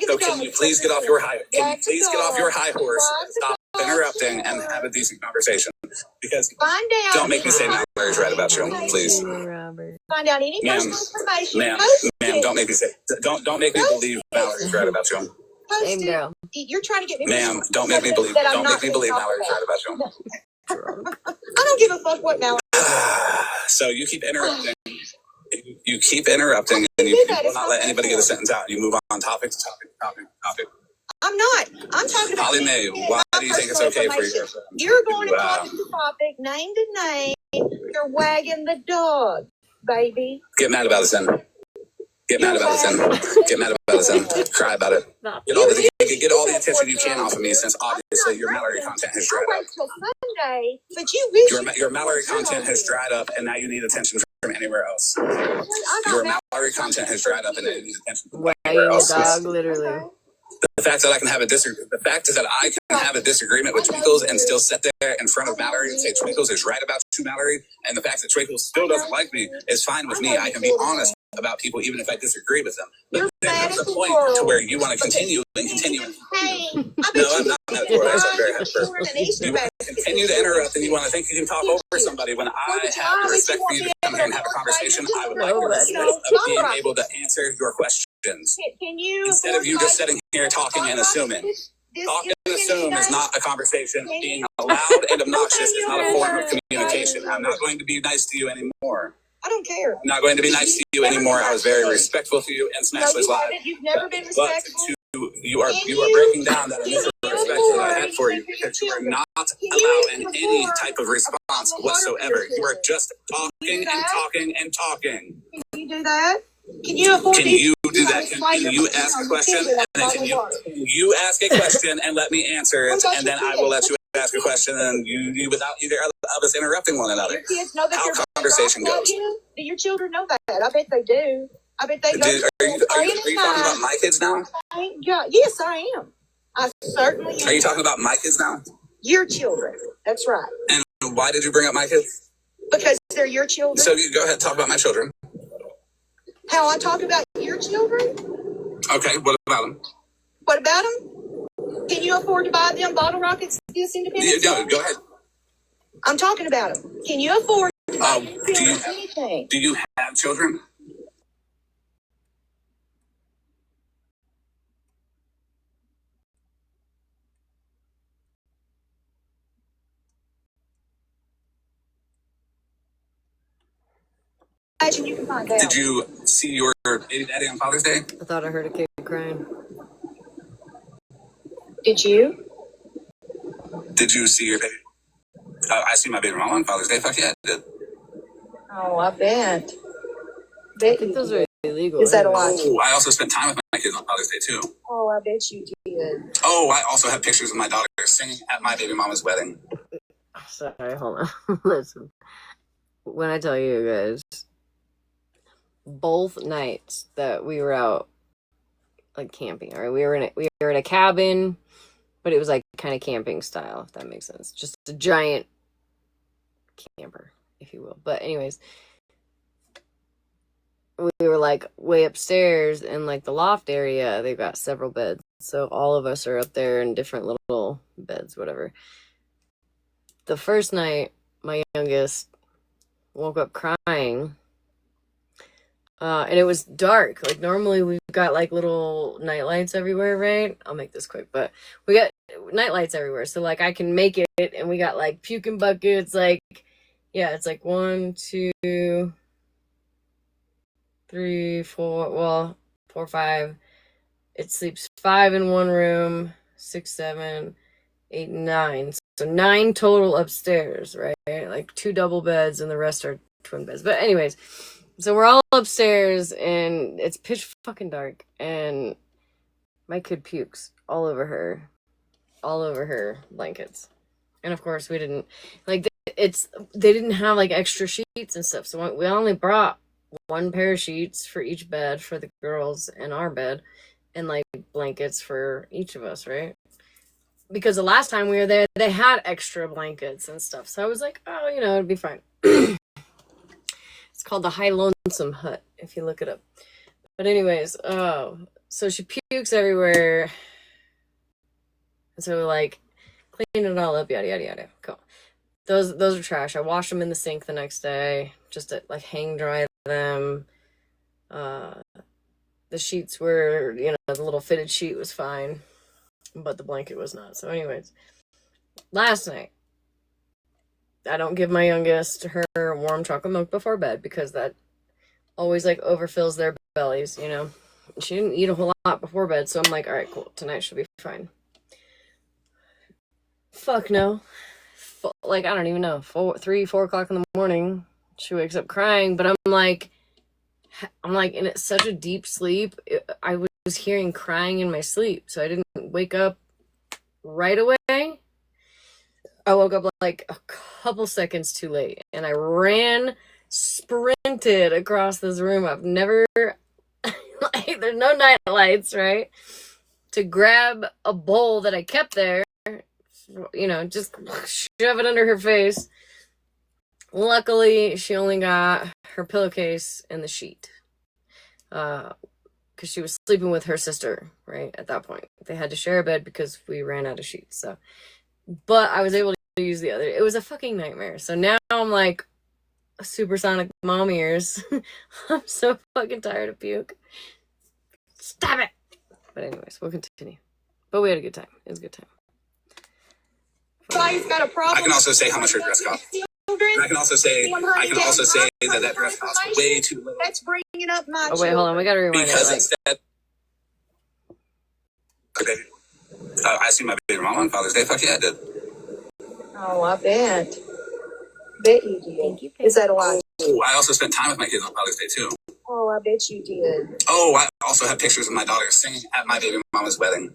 So can you please get off your high? Can you please get off your high horse and stop interrupting and have a decent conversation? Because don't make me say Mallory's right about you, please. Find out any personal information. Ma'am, don't make me say. Don't make me believe Mallory's right about you. Same girl. You're trying to get me. Ma'am, don't make me believe. Don't make me believe Mallory's right about you. I don't give a fuck what Mallory. So you keep interrupting. You keep interrupting, and you will not let anybody get a sentence out. You move on topic to topic. I'm not. I'm talking about. Holly Mae, why do you think it's okay for you? You're going to topic to topic, name to name. You're wagging the dog, baby. Get mad about it, then. Get mad about it, then. Cry about it. Get all the attention you can off of me, since obviously your Mallory content has dried up. Sunday, but you wish your Mallory content has dried up, and now you need attention from anywhere else. Your Mallory content has dried up, and now you need attention from anywhere else. Dog, literally. The fact that I can have a disagreement with Twinkles and still sit there in front of Mallory and say Twinkles is right about you, Mallory, and the fact that Twinkles still doesn't like me is fine with me. I can be honest about people even if I disagree with them. But then there's a point to where you want to continue. No, I'm not mad for it. I'm very happy for it. You want to continue to interrupt, and you want to think you can talk over somebody when I have the respect for you to come here and have a conversation. I would like the respect of being able to answer your questions. Instead of you just sitting here talking and assuming. Talk and assume is not a conversation. Being loud and obnoxious is not a form of communication. I'm not going to be nice to you anymore. I don't care. I'm not going to be nice to you anymore. I was very respectful to you and Smashleigh's live. You've never been respectful. But you are breaking down that initial respect that I had for you, because you are not allowing any type of response whatsoever. You are just talking and talking and talking. Can you do that? Can you afford Can you do that? Can you ask a question? And then can you ask a question and let me answer it, and then I will let you ask a question, and you without either of us interrupting one another. Your kids know that how conversation goes. Do your children know that? I bet they do. I bet they know. Are you talking about my kids now? Yes, I am. I certainly am. Are you talking about my kids now? Your children. That's right. And why did you bring up my kids? Because they're your children. So you go ahead and talk about my children. How I talk about your children? Okay, what about them? What about them? Can you afford to buy them bottle rockets this Independence? No, go ahead. I'm talking about them. Can you afford to buy anything? Do you have children? Imagine you can find out. Did you see your baby daddy on Father's Day? I thought I heard a kid crying. Did you? Did you see your baby? I see my baby mom on Father's Day. Fuck yeah, I did. Oh, I bet. I think those are illegal. Is that a lot? Oh, I also spent time with my kids on Father's Day too. Oh, I bet you did. Oh, I also have pictures of my daughter singing at my baby mama's wedding. Sorry, hold on. Listen. When I tell you guys, both nights that we were out, like camping, all right, we were in a cabin, but it was like kind of camping style, if that makes sense. Just a giant camper, if you will. But anyways, we were like way upstairs in like the loft area. They've got several beds. So all of us are up there in different little beds, whatever. The first night, my youngest woke up crying. And it was dark. Like normally we've got like little night lights everywhere, right? I'll make this quick, but we got night lights everywhere. So like I can make it, and we got like puking buckets. Like, yeah, it's like 1, 2, 3, 4. Well, 4, 5. It sleeps 5 in one room, 6, 7, 8, 9. So 9 total upstairs, right? Like 2 double beds, and the rest are twin beds. But anyways. So we're all upstairs, and it's pitch fucking dark, and my kid pukes all over her blankets. And of course we didn't, like, they didn't have like extra sheets and stuff, so we only brought 1 pair of sheets for each bed for the girls and our bed, and like blankets for each of us, right? Because the last time we were there, they had extra blankets and stuff, so I was like, oh, it'd be fine. It's called the High Lonesome Hut, if you look it up. But anyways, so she pukes everywhere. And so we like clean it all up, yada yada yada. Cool. Those are trash. I washed them in the sink the next day, just to like hang dry them. The sheets were, the little fitted sheet was fine, but the blanket was not. So anyways, last night, I don't give my youngest her warm chocolate milk before bed because that always like overfills their bellies, She didn't eat a whole lot before bed, so I'm like, all right, cool. Tonight she'll be fine. Fuck no. Like, I don't even know. 4 o'clock in the morning, she wakes up crying, but I'm like in such a deep sleep. I was hearing crying in my sleep, so I didn't wake up right away. I woke up like a couple seconds too late, and I sprinted across this room. I've never, like, there's no night lights, right? To grab a bowl that I kept there, just shove it under her face. Luckily, she only got her pillowcase and the sheet. Because she was sleeping with her sister, right? At that point, they had to share a bed because we ran out of sheets, so. But I was able to use the other. It was a fucking nightmare. So now I'm like supersonic mom ears. I'm so fucking tired of puke. Stop it. But anyways, we'll continue. But we had a good time. It was a good time. Everybody's got a problem. I can also say how much her dress cost. I can also say that dress cost way too little. That's bringing up my Oh wait, hold on. We gotta rewind because it. Instead, I see my baby mama on Father's Day. Fuck yeah, I did. Oh, I bet. Bet you did. Thank you. Is that a lot? Oh, I also spent time with my kids on Father's Day too. Oh, I bet you did. Oh, I also have pictures of my daughter singing at my baby mama's wedding.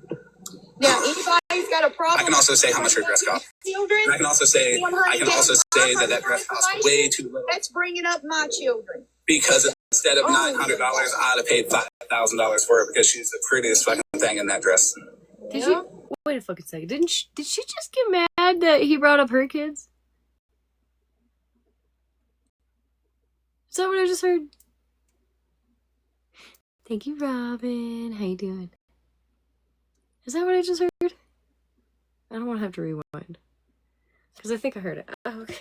Now, anybody's got a problem. I can also say how much her dress cost. Children. I can also say that dress cost way too little. That's bringing up my children. Because instead of $900, I'd have paid $5,000 for it because she's the prettiest fucking thing in that dress. Did she? Wait a fucking second. Did she just get mad that he brought up her kids? Is that what I just heard? Thank you, Robin. How you doing? Is that what I just heard? I don't want to have to rewind. Because I think I heard it. Oh, okay.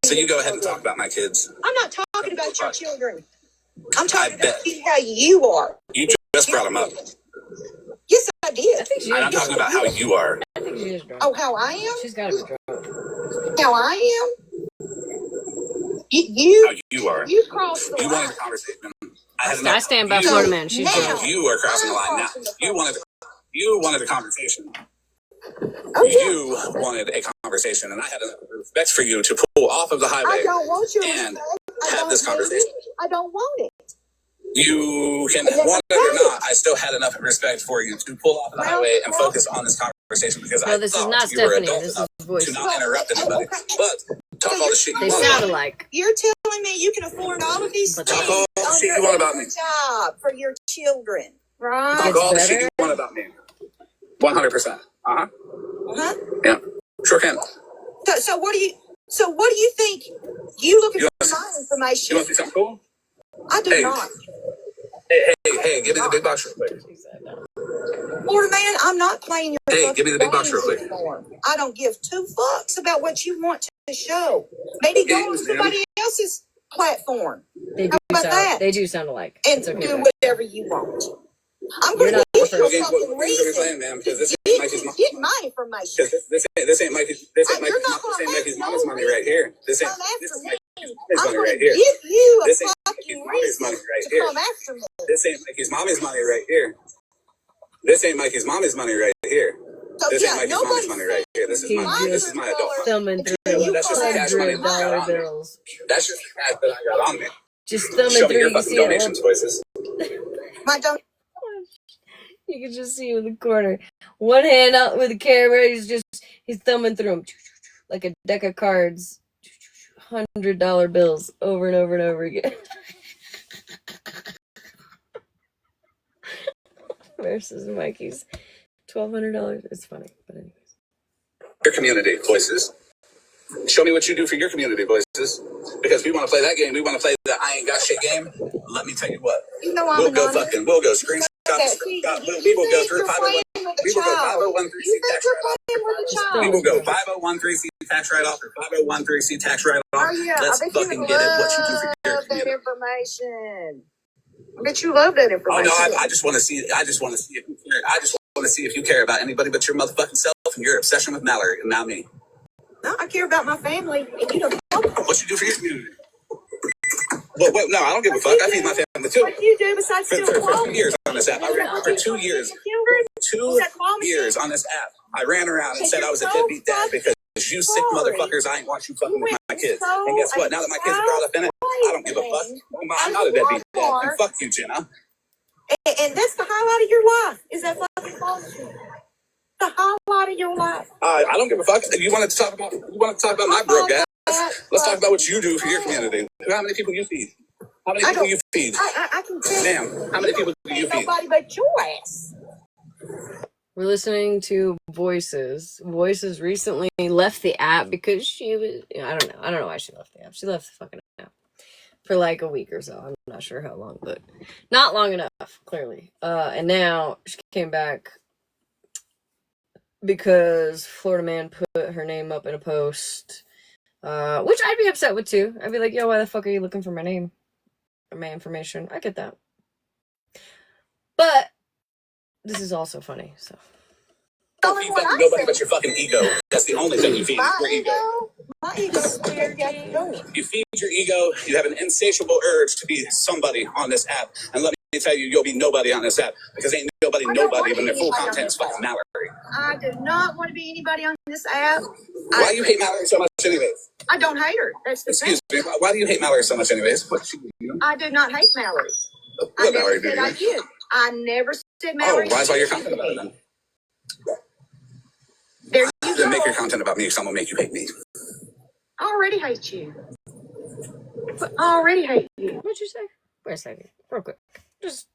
So you go ahead and talk about my kids. I'm not talking about your children. I'm talking about how you are. You just brought them up. Yes, I did. I'm talking about how you are. I think she is drunk. Oh, how I am? She's got to be drunk. How I am? How you are. You crossed the line. You wanted a conversation. I stand by Florida man. She's drunk. You are crossing the line now. You wanted a conversation. Oh, yeah. You wanted a conversation, and I had enough respect for you to pull off of the highway I don't want your and respect. have this conversation. I don't want it. You can want it or not. I still had enough respect for you to pull off of the highway and focus on this conversation because I this is thought not you were Stephanie. adult This enough is voice. to not interrupt anybody. But talk all the shit you They want sound about me. alike. You're telling me you can afford all of these But things talk all the shit you want about me. job for your children, right? Talk It's all the shit better. you want about me. 100%. Uh-huh. Huh? Yeah. Sure can. So what do you think? You looking You for my You information? want to see something cool? I do not. Hey, give me the big box real quick. Florida man, I'm not playing your Hey, give me the big box real quick. anymore. I don't give two fucks about what you want to show. Maybe go on somebody else's platform. They do sound. They do sound alike. And okay, do whatever you want. I'm going to give you a fucking reason man, because this to ain't Mikey's get my information. This ain't Mikey's. This ain't Mikey's mama's money right here. This ain't Mikey's money right here. Give you a This ain't fucking Mikey's money reason right to here. come after me. This ain't Mikey's mommy's money right here. This ain't Mikey's mommy's money right here. So This ain't Mikey's mommy's money right here. This is my adult money. Thumbing through That's just the cash money that I got on me. bills. That's just the cash that I got on me. Just thumbing Show me through. your You can fucking see donations, voices. My don't. You can just see him in the corner. One hand out with the camera. He's thumbing through them like a deck of cards. $100 bills over and over and over again. Versus Mikey's $1,200. It's funny, but anyways. Your community, voices. Show me what you do for your community, voices. Because we want to play that game. We want to play the I ain't got shit game. Let me tell you what. You know we'll go screenshot. We will go through 501. We will go 501(c) tax write-off. We will go 501(c) tax write-off or 501(c) tax write-off. Let's fucking get it. What you do for your community. That information. I bet you love that information. Oh no, I just want to see. I just want to see if you care. I just want to see if you care about anybody but your motherfucking self and your obsession with Mallory and not me. No, I care about my family, and you don't. What you do for your community? Well, no, I don't give a fuck. I feed my family too. What do you do besides for 2 years on this app? I ran for 2 years. 2 years on this app. I ran around and said I was a deadbeat dad because you sick motherfuckers. I ain't want you fucking with my kids. And guess what? Now that my kids are brought up in it, I don't give a fuck. I'm not a deadbeat dad. And fuck you, Jenna. And that's the highlight of your life. Is that fucking bullshit? The highlight of your life. I don't give a fuck. You want to talk about my broke ass? Let's talk about what you do for your community. How many people you feed? How many people you feed? I can tell you. Damn. How many people do you feed? Nobody but your ass. We're listening to Voices. Voices recently left the app because she was, I don't know why she left the app. She left the fucking app for like a week or so. I'm not sure how long, but not long enough, clearly. And now she came back because Florida Man put her name up in a post, which I'd be upset with too. I'd be like, yo, why the fuck are you looking for my name or my information? I get that. But this is also funny, so. Don't feed nobody but your fucking ego. That's the only thing you feed. Your ego. My ego's scared out the door. You feed your ego. You have an insatiable urge to be somebody on this app. And let me tell you, you'll be nobody on this app. Because ain't nobody when their full content is fucking Mallory. I do not want to be anybody on this app. Why do you hate Mallory so much anyways? I don't hate her. That's the Excuse me. Why do you hate Mallory so much anyways? What she do? I do not hate Mallory. What Mallory do? I did. I never said Mallory. Oh, why is all your content about it then? There you Then go. make your content about me, someone make you hate me. I already hate you. I already hate you. What'd you say? Wait a second. Real quick. Just.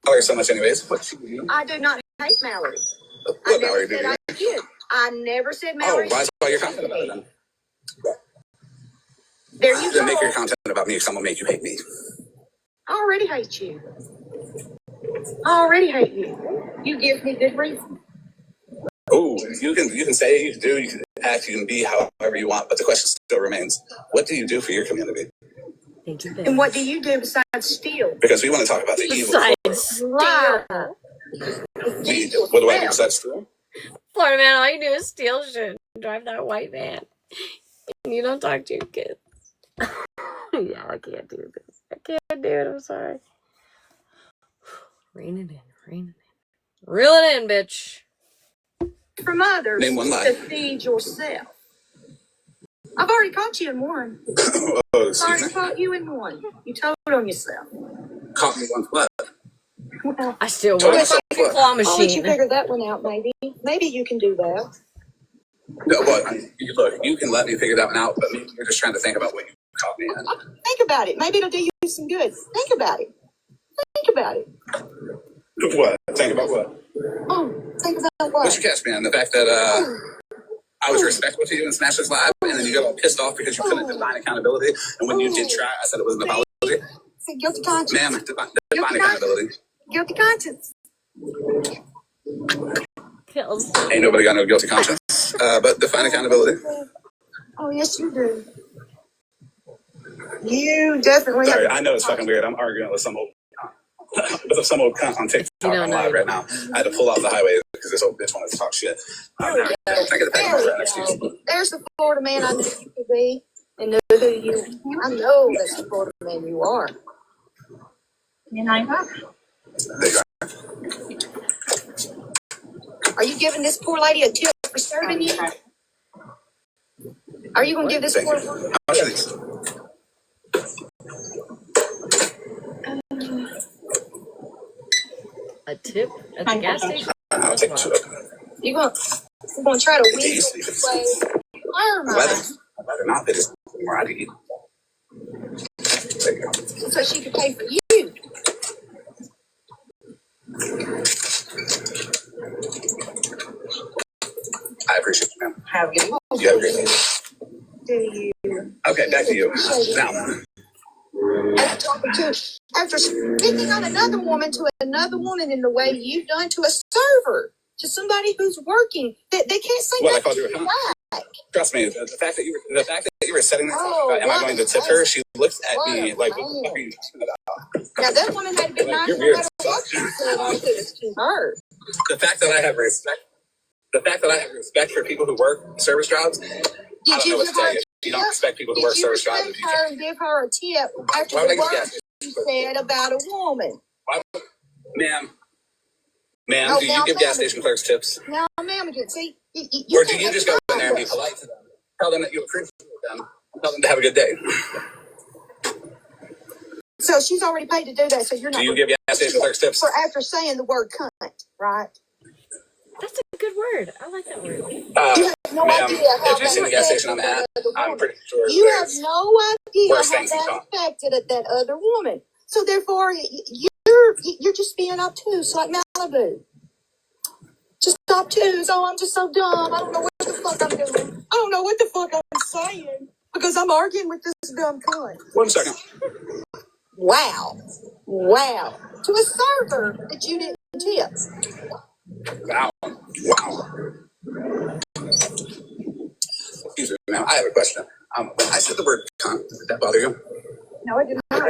Mallory so much anyways. What she do? I do not hate Mallory. What Mallory do? I did. I never said Oh, Mallory. why is all your content about it then? There you go. Then make your content about me, someone make you hate me. I already hate you. I already hate you. You give me good reason. Oh, you can say, you can do, you can act, you can be however you want, but the question still remains: what do you do for your community? Thank you. And what do you do besides steal? Because we want to talk about the evil. Besides steal. What do I do besides steal? Florida Man, all you do is steal shit. Drive that white van. And you don't talk to your kids. Yeah, I can't do this. I can't do it. I'm sorry. Rein it in. Reel it in, bitch. From others Name one lie. to feed yourself. I've already caught you in one. Oh, I've excuse already me. caught you in one. You told on yourself. Caught me once what? Well, I still Told want a myself fucking what? claw I'll let you machine. figure that one out, maybe. Maybe you can do that. No, what? Look, you can let me figure that one out, but maybe you're just trying to think about what you caught me in. Think about it. Maybe it'll do you some good. Think about it. Think about it. What? Think about what? Oh, think about What what? you catch me on? The fact that I was respectful to you in Smashleigh Live, and then you got all pissed off because you couldn't define accountability. And when you did try, I said it was an apology Say guilty conscience. Ma'am, define accountability. Guilty conscience. Ain't nobody got no guilty conscience. But define accountability. Oh, yes, you do. You definitely Sorry, have. I know it's fucking weird. I'm arguing with some old cunt on TikTok on live right now. I had to pull off the highway because this old bitch wanted to talk shit. Can I get the paper right next to you? There's the Florida man I knew you could be and knew who you. I know that's the Florida man you are. There you go. Are you giving this poor lady a tip for serving you? Are you going to give this poor lady? How much are these? A tip at the gas station? I'll take two of them. You're going to try to weasel this way? I'd rather not. They just more out to eat. There you go. So she could pay for you. I appreciate you, ma'am. Have you? You have a great day. Do you? Okay, back to you. Now. After speaking on another woman to another woman in the way you've done to a server, to somebody who's working, they can't say What, I nothing called you a cunt? back. Trust me, the fact that you were setting this up, am I going to tip her? She looks at me like, what the fuck are you talking about? Now that woman had to be nice no matter what she said on this to her. The fact that I have respect for people who work service jobs, I don't know what to tell you. You don't respect people who work service jobs. Did you respect her and give her a tip after the words you said about a woman? Why, ma'am, do you give gas station clerks tips? No, ma'am, see, or do you just go in there and be polite to them? Tell them that you appreciate them. Tell them to have a good day. So she's already paid to do that, so you're not. Do you give gas station clerks tips? For after saying the word cunt, right? That's a good word. I like that word. You have no idea how if you see the gas station I'm at, I'm pretty sure you have no idea how things that affected that other woman. So therefore, you're just being obtuse like Malibu. Just obtuse. Oh, I'm just so dumb. I don't know what the fuck I'm doing. I don't know what the fuck I'm saying because I'm arguing with this dumb cunt. 1 second. Wow. To a server that you didn't tip. Wow. Excuse me, ma'am. I have a question. When I said the word cunt, did that bother you? No, I did not.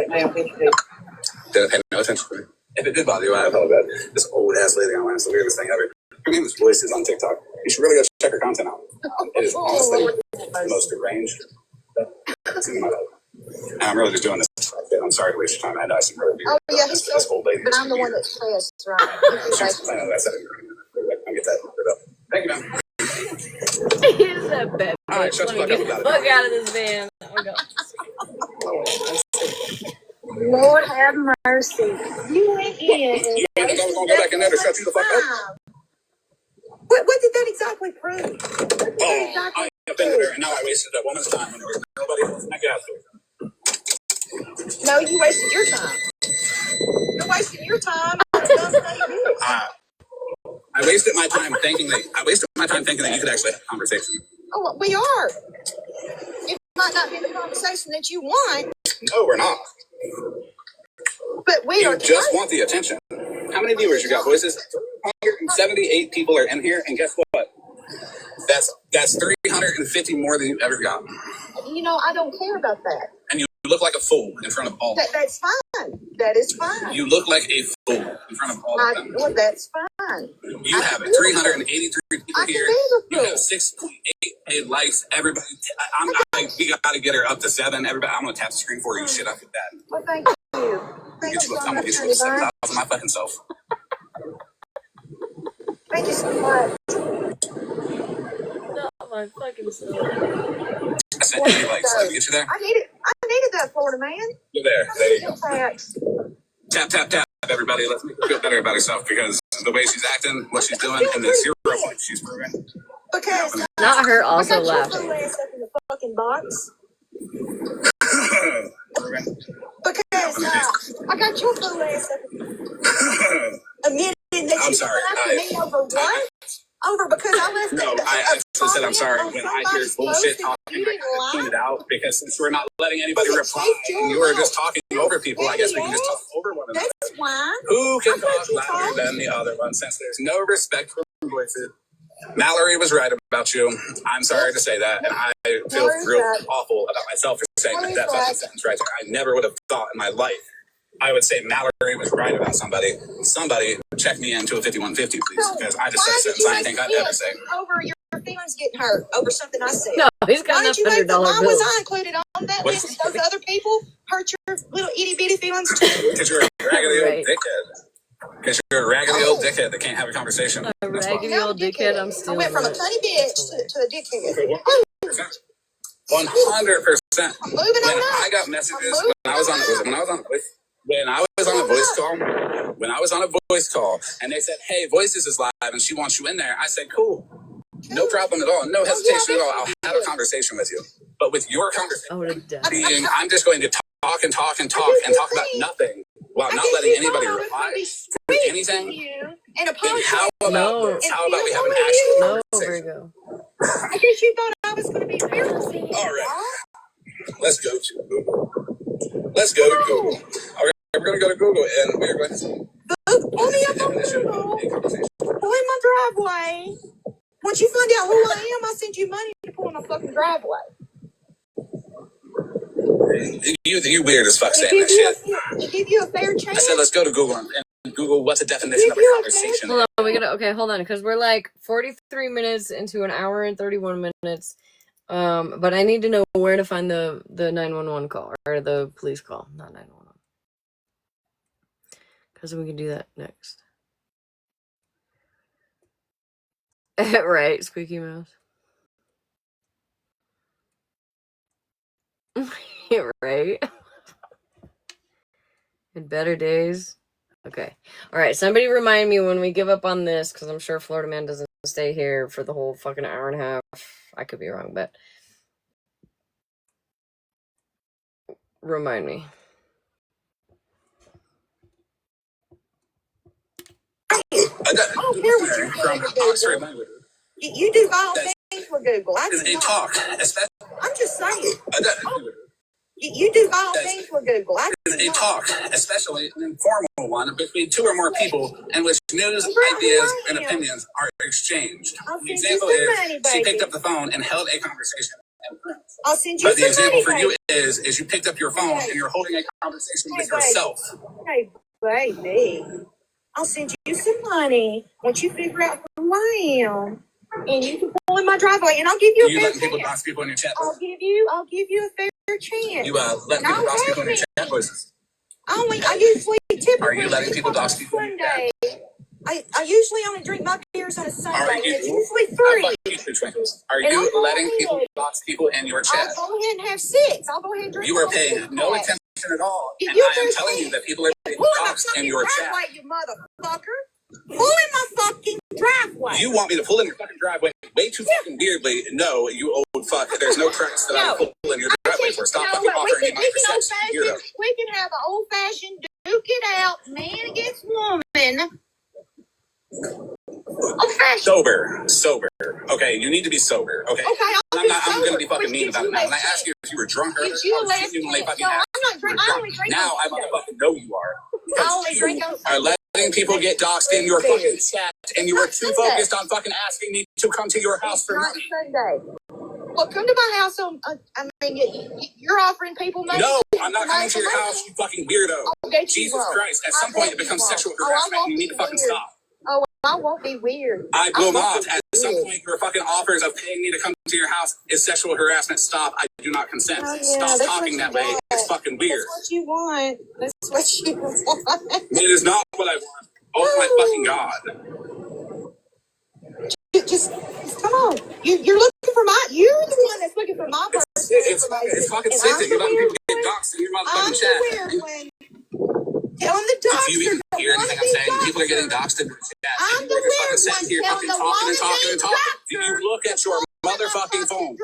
Didn't pay no attention to me. If it did bother you, I apologize. This old ass lady online is the weirdest thing ever. Her name is Voices on TikTok. You should really go check her content out. It is honestly the most deranged I've seen in my life. And I'm really just doing this. I'm sorry to waste your time. I know I seem really weird. Oh, yeah, he's this old lady. But I'm the one that's stressed, right? I know that's it. I'll get that cleared up. Thank you, ma'am. Here's that bad. All right, shut the fuck up about it. Fuck out of this van. I'll go. Lord have mercy. You went in. You think I was going to go back in there to shut you the fuck up? What did that exactly prove? I have been there and now I wasted that woman's time when there was nobody else in that gas station. No, you wasted your time. You're wasting your time. I wasted my time thinking that you could actually have a conversation. Oh, well, we are. It might not be the conversation that you want. No, we're not. But we are. You just want the attention. How many viewers you got, Voices? 378 people are in here, and guess what? That's 350 more than you ever got. You know, I don't care about that. And you look like a fool in front of all of them. That's fine. That is fine. You look like a fool in front of all of them. Well, that's fine. You have 383 people here. You have 6.8 likes. Everybody, we got to get her up to 7. Everybody, I'm going to tap the screen for you. Shit, I did that. Well, thank you. I'm going to get you 7,000 my fucking self. Thank you so much. Not my fucking self. I said 80 likes. Let me get you there. I needed that, Florida man. You're there. There you go. Tap, tap, tap, everybody. Let's make her feel better about herself because the way she's acting, what she's doing, and the 0 points she's proving. Because not her also laughing. I got your ass up in the fucking box. Because I got your little ass up. Admitting that I'm you sorry. me over what? over because I left. No, I said I'm sorry when I hear bullshit talking. I tune it out because since we're not letting anybody reply, and you were just talking over people. I guess we can just talk over one another. That's why. Who can talk louder than the other one? Since there's no respect for voices. Mallory was right about you. I'm sorry to say that, and I feel real awful about myself for saying that fucking sentence right there. I never would have thought in my life I would say Mallory was right about somebody. Somebody check me into a 5150, please, because I just said a sentence I think I'd ever say. Over your feelings getting hurt over something I said. No, he's got enough $100 bills. Why was I included on that list? Those other people hurt your little itty bitty feelings too. Because you're a raggedy old dickhead. Because you're a raggedy old dickhead that can't have a conversation. A raggedy old dickhead. I'm still. I went from a funny bitch to a dickhead. 100%. Moving on. I got messages when I was on a voice call, and they said, "Hey, Voices is live, and she wants you in there." I said, "Cool, no problem at all, no hesitation at all. I'll have a conversation with you." But with your conversation being, I'm just going to talk and talk about nothing while not letting anybody reply to anything. And how about we have an actual conversation? I guess you thought I was going to be fearful. All right. Let's go to Google. All right, we're going to go to Google, and we're going to pull me up on Google. Pull in my driveway. Once you find out who I am, I'll send you money to pull in my fucking driveway. You weird as fuck saying that shit. To give you a fair chance. I said, let's go to Google and Google what's the definition of a conversation. Hold on, hold on, because we're like 43 minutes into an hour and 31 minutes. But I need to know where to find the 911 call or the police call, not 911. Because we can do that next. Right, squeaky mouse. Right. In better days. Okay. All right. Somebody remind me when we give up on this, because I'm sure Florida Man doesn't stay here for the whole fucking hour and a half. I could be wrong, but remind me. I don't care what you're from Google. You do vile things for Google. I do talk. I'm just saying. You do vile things for Google. A talk, especially an informal one between two or more people in which news, ideas, and opinions are exchanged. The example is she picked up the phone and held a conversation. I'll send you but the example for you is you picked up your phone and you're holding a conversation with yourself. Hey, baby. I'll send you some money once you figure out who I am. And you can pull in my driveway, and I'll give you a fair chance. You letting people dox people in your chat? I'll give you a fair chance. You letting people dox people in your chat voices? I usually tip. Are you letting people dox people in your chat? I usually only drink my beers on a Sunday. It's usually free. Are you letting people dox people in your chat? I'll go ahead and have 6. I'll go ahead and drink. You are paying no attention at all, and I am telling you that people are being doxed in your chat. You motherfucker. Pull in my fucking driveway. You want me to pull in your fucking driveway way too fucking weirdly? No, you old fuck. There's no price that I will pull in your driveway for. Stop fucking offering me my perception. We can have an old-fashioned duke it out, man against woman. Sober. Okay, you need to be sober. Okay. I'm going to be fucking mean about it now. When I asked you if you were drunk earlier, I'm not drunk. Now I motherfucking know you are. You are letting people get doxxed in your fucking chat, and you are too focused on fucking asking me to come to your house for money. Well, come to my house on. You're offering people money. No, I'm not coming to your house, you fucking weirdo. Jesus Christ! At some point, it becomes sexual harassment, and you need to fucking stop. I won't be weird. I will not. At some point, your fucking offers of paying me to come to your house is sexual harassment. Stop. I do not consent. Stop talking that way. It's fucking weird. That's what you want. That's what you want. It is not what I want. Oh my fucking God. Just come on. You're looking for my. You're the one that's looking for my person. It's fucking sick that you're letting people get doxxed in your motherfucking chat. Telling the doxxed. Do you even hear anything I'm saying? People are getting doxxed in your chat. I'm the weird one here fucking talking. Do you look at your motherfucking phone?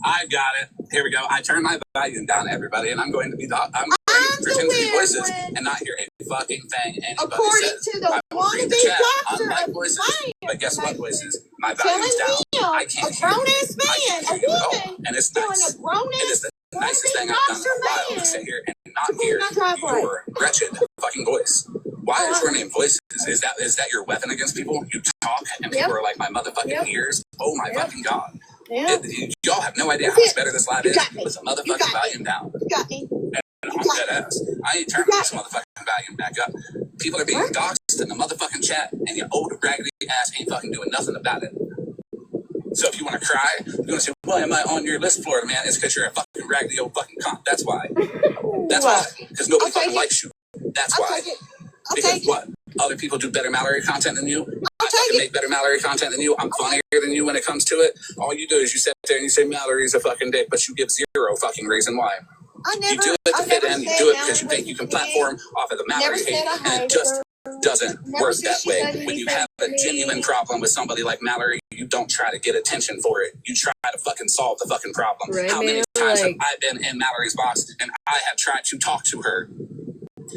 I got it. Here we go. I turn my volume down, everybody, and I'm going to pretend to be voices and not hear a fucking thing anybody according says. to the wannabe doctor of voices, but But guess what, voices? My volume's down. I can't hear you. I can't hear you at all. And it's nice. It is the nicest thing I've done in a while to sit here and not hear your wretched fucking voice. Why is your name Voices? Is that your weapon against people? You talk and people are like my motherfucking ears. Oh my fucking god. Y'all have no idea how much better this live is with a motherfucking volume down. You got me. And I'm dead ass. I ain't turning this motherfucking volume back up. People are being doxxed in the motherfucking chat, and your old raggedy ass ain't fucking doing nothing about it. So if you want to cry, you're going to say, why am I on your list, Florida man? It's because you're a fucking raggedy old fucking cunt. That's why. That's why. Because nobody fucking likes you. That's why. Because what? Other people do better Mallory content than you? I fucking make better Mallory content than you. I'm funnier than you when it comes to it. All you do is you sit there and you say Mallory's a fucking dick, but you give zero fucking reason why. You do it to fit in. You do it because you think you can platform off of the Mallory hate, and it just doesn't work that way. When you have a genuine problem with somebody like Mallory, you don't try to get attention for it. You try to fucking solve the fucking problem. Right, how many times have I been in Mallory's box and I have tried to talk to her?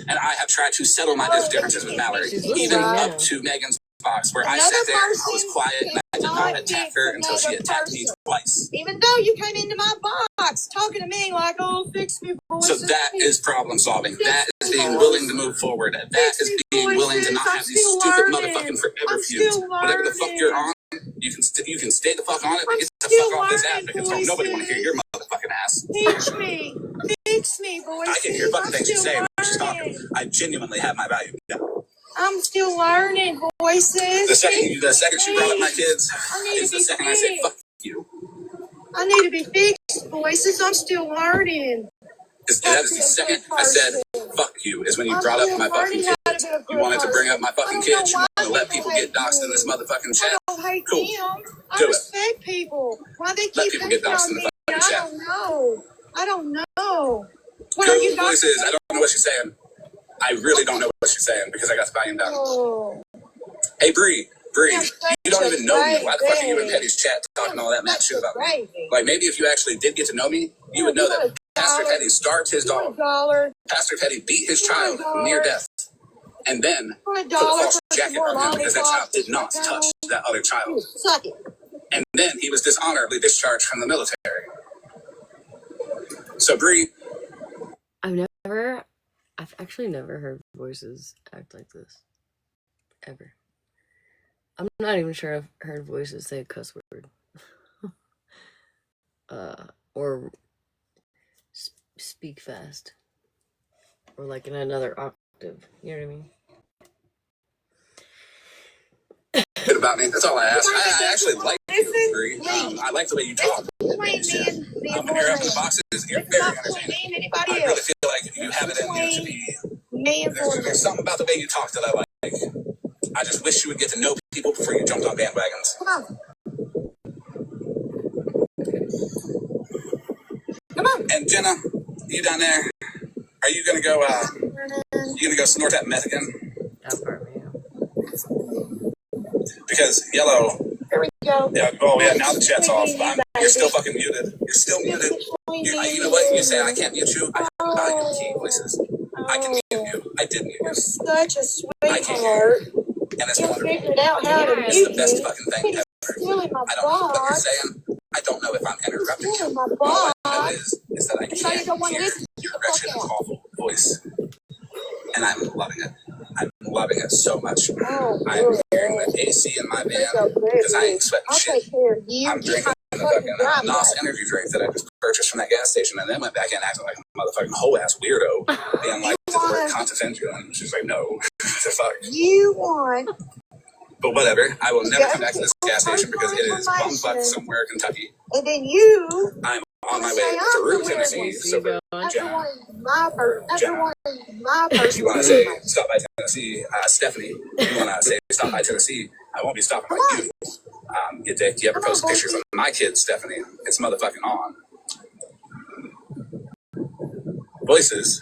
And I have tried to settle my differences with Mallory, even up to Megan's box, where I sat there, I was quiet, and I did not attack her until she attacked me twice. Even though you came into my box talking to me like, oh, fix me, voices. So that is problem solving. That is being willing to move forward. That is being willing to not have these stupid motherfucking forever feuds. Whatever the fuck you're on, you can stay the fuck on it, but get the fuck off this ass because nobody want to hear your motherfucking ass. Teach me. Fix me, voices. I can hear fucking things you say when she's talking. I genuinely have my value down. I'm still learning, voices. The second she brought up my kids, is the second I said, fuck you. I need to be fixed, voices. I'm still learning. That is the second I said, fuck you, is when you brought up my fucking kids. You wanted to bring up my fucking kids. You wanted to let people get doxxed in this motherfucking chat. I don't hate Cool. them. I Do it. respect people. Why they Let keep people get hating doxxed on in me? the fucking I chat. don't know. I don't know. What Go are you voices. I don't know what she's saying. I really don't know what she's saying because I got the volume down. Oh. Hey, Bree, You're you don't even know me. Why the fuck are you in crazy. Petty's chat talking all that mad shit about me? Crazy. Like, maybe if you actually did get to know me, you would know that Pastor Petty starved his dog. Pastor Petty beat his child near death. And then put a false jacket on him because that child did not touch that other child. Suck it. And then he was dishonorably discharged from the military. So, Bree, I've actually never heard voices act like this. Ever. I'm not even sure I've heard voices say a cuss word. Or speak fast. Or like in another octave. You know what I mean? about me. That's all I ask. I actually like you, Bree. I like the way you talk. When you're up in the boxes, you're very entertaining. I really feel like you have it in you to be. There's something about the way you talk that I like. I just wish you would get to know people before you jumped on bandwagons. Come on. And Jenna, you down there? Are you gonna go? You gonna go snort that meth again? That part, man. Because Yellow. Here we go. Yeah. Oh yeah. Now the chat's off. You're still fucking muted. You're still muted. You know what? You say I can't mute you. I value the key voices. I can mute you. I did mute you. You're such a I can't hear sweetheart. you. And it's You wonderful. figured out how to It's mute the best me. fucking thing ever. Stealing my I don't know what you're box. saying. I don't know if I'm interrupting Stealing you. my All I know box. is that I That's why you don't can't want to hear listen. your Get the wretched, fuck out. awful voice. And I'm loving it. I'm loving it so much. Oh, I'm hearing the AC in my van because I ain't sweating I'll shit. take care of you. I'm drinking the fucking NOS energy drink that I just purchased from that gas station and then went back in acting like a motherfucking whole ass weirdo. Being like, did the word condescension? And she's like, no. The fuck? You want. But whatever. I will never come back to this gas station because it is bumfuck somewhere in Kentucky. And then you. I'm on my way to Peru, Tennessee. So for Jenna, My person. you want to say stop by Tennessee, Stephanie? You want to say stop by Tennessee? I won't be stopping by you. You ever post pictures of my kids, Stephanie? It's motherfucking on. Voices.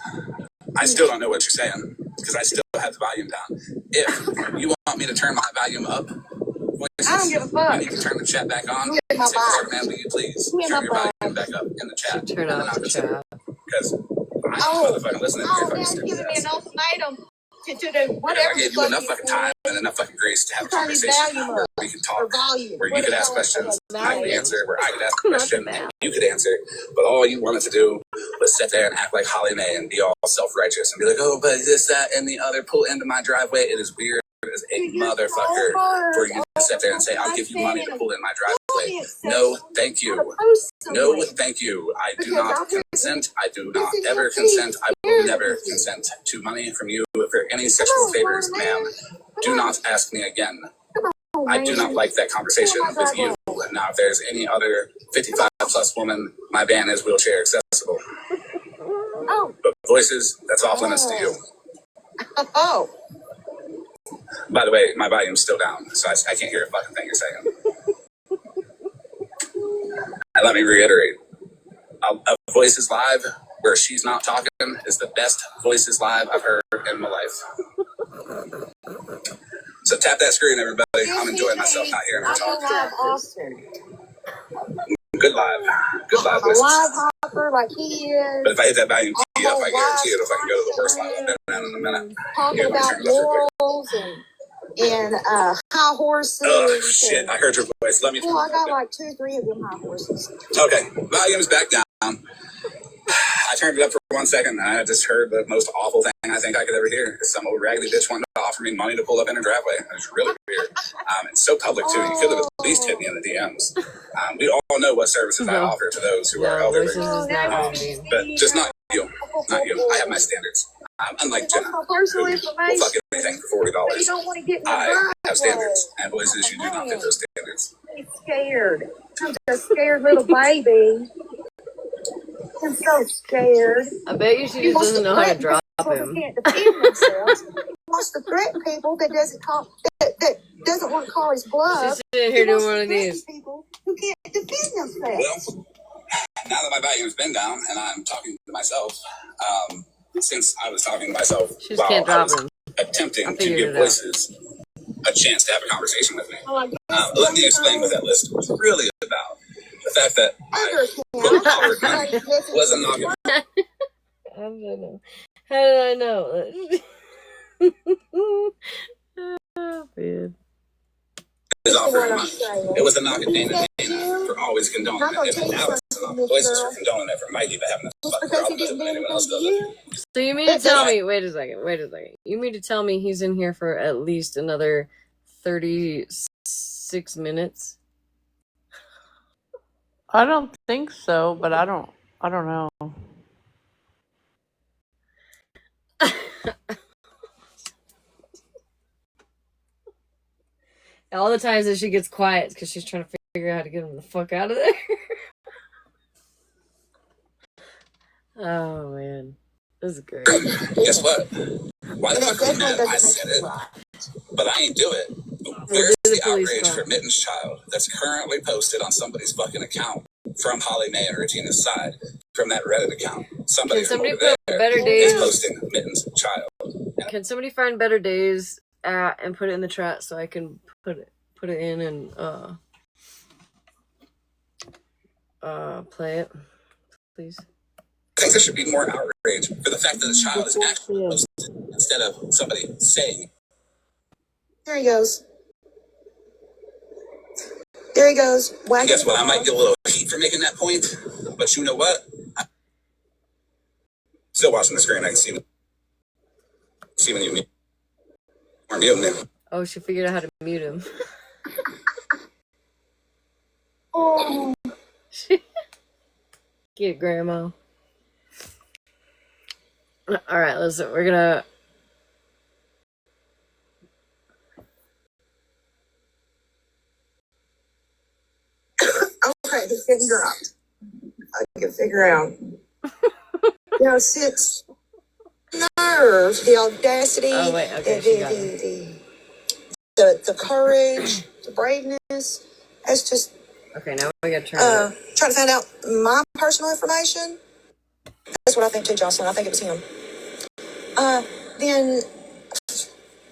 I still don't know what you're saying because I still have the volume down. If you want me to turn my volume up, voices, I don't give a fuck. you need to turn the chat back on. Give me And my say, box. Florida man, will you please Give me turn my your volume back up in the chat? Turn off the chat. Because I'm motherfucking listening to your fucking Dad's stupid giving me ass. an ultimatum. to do whatever. I gave you enough fucking time and enough fucking grace to have a conversation where we can talk, where you could ask questions and I could answer, where I could ask a question and you could answer. But all you wanted to do was sit there and act like Holly Mae and be all self-righteous and be like, oh, but this, that, and the other, pull into my driveway. It is weird as a motherfucker for you to sit there and say, I'll give you money to pull in my driveway. No, thank you. No, thank you. I do not consent. I do not ever consent. I will never consent to money from you for any sexual favors, ma'am. Do not ask me again. I do not like that conversation with you. Now, if there's any other 55 plus woman, my van is wheelchair accessible. But voices, that's off limits to you. Oh. By the way, my volume's still down, so I can't hear a fucking thing you're saying. And let me reiterate, a Voices Live where she's not talking is the best Voices Live I've heard in my life. So tap that screen, everybody. I'm enjoying myself not hearing her talk. Good live. Good live Voices. Live hopper like he is. But if I hit that volume key up, I guarantee it'll fucking go to the worst live I've been in a minute. Talking about morals and high horses. Oh, shit. I heard your voice. Let me. Well, I got like 2 or 3 of them high horses. Okay. Volume's back down. I turned it up for 1 second, and I just heard the most awful thing I think I could ever hear. Some old raggedy bitch wanted to offer me money to pull up in her driveway. It was really weird. It's so public, too. You could have at least hit me in the DMs. We all know what services I offer to those who are elderly. But just not you. Not you. I have my standards. Unlike Jenna, who will fuck anything for $40. I have standards, and Voices, you do not fit those standards. I'm scared. I'm a scared little baby. I'm so scared. I bet you she just doesn't know how to drop him. Can't defend themselves. Wants to threaten people that doesn't want to call his bluff. She's sitting here doing one of these. People who can't defend themselves. Well, now that my volume's been down and I'm talking to myself, since I was talking to myself she just can't drop him. Attempting to give Voices a chance to have a conversation with me. Let me explain what that list was really about. The fact that I offered money wasn't knocking. I don't know. How did I know? Oh, man. It was a knock at Dana for always condoning it. If Alex is on Voices for condoning it for Mikey for having a fucking problem with it when anyone else does it. So you mean to tell me, wait a second. You mean to tell me he's in here for at least another 36 minutes? I don't think so, but I don't know. All the times that she gets quiet because she's trying to figure out how to get him the fuck out of there. Oh man, this is great. Guess what? Why the fuck are you mad? I said it, but I ain't do it. Where's the outrage for Mitten's child that's currently posted on somebody's fucking account from Holly Mae and Regina's side from that Reddit account? Somebody put Better Days is posting Mitten's child. Can somebody find Better Days and put it in the chat so I can put it in and play it, please? I think there should be more outrage for the fact that the child is actually posted instead of somebody saying. There he goes. There he goes. And guess what? I might get a little heat for making that point, but you know what? I'm still watching the screen. I can see when you mute. Or mute him. Oh, she figured out how to mute him. Oh. Get Grandma. All right, listen. We're gonna. Okay, he's getting dropped. I can figure out. Six nerve, the audacity, oh, wait, okay, the courage, the braveness. That's just. Okay, now we gotta turn it up. Trying to find out my personal information. That's what I think too, Jocelyn. I think it was him. Then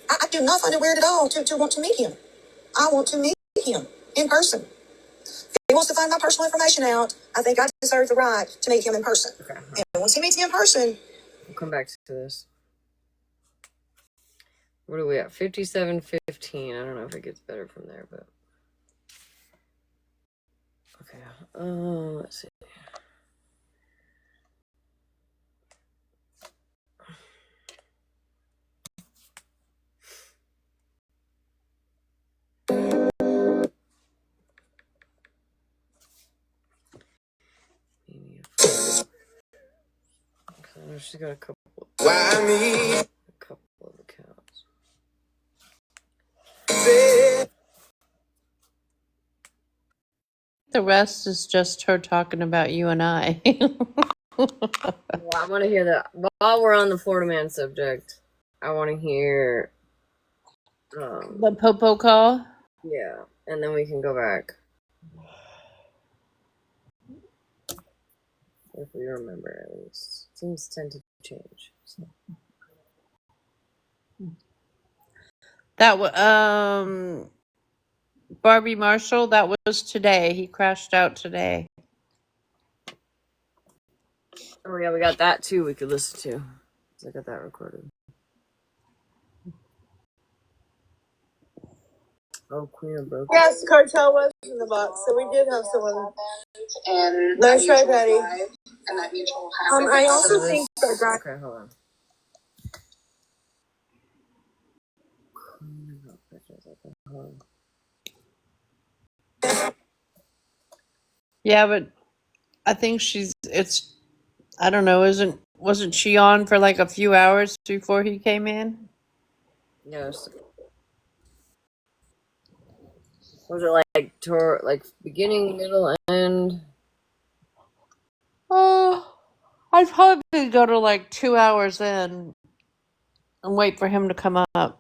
I do not find it weird at all to want to meet him. I want to meet him in person. If he wants to find my personal information out, I think I deserve the right to meet him in person. Okay. And once he meets me in person, We'll come back to this. What are we at? 57.15. I don't know if it gets better from there, but okay. Let's see. Okay, she's got a couple of accounts. The rest is just her talking about you and I. Well, I want to hear that. While we're on the Florida man subject, I want to hear The Popo call? yeah, and then we can go back if we remember at least. Things tend to change. So. That Barbie Marshall, that was today. He crashed out today. Oh yeah, we got that too. We could listen to. I got that recorded. Oh, Queen of Broken. Yes, Cartel was in the box, so we did have someone. And nice try, Patty. And that mutual I also think that. Okay, hold on. Yeah, but I think I don't know, wasn't she on for like a few hours before he came in? Yes. Was it like beginning, middle, end? Oh, I'd probably go to like 2 hours in and wait for him to come up.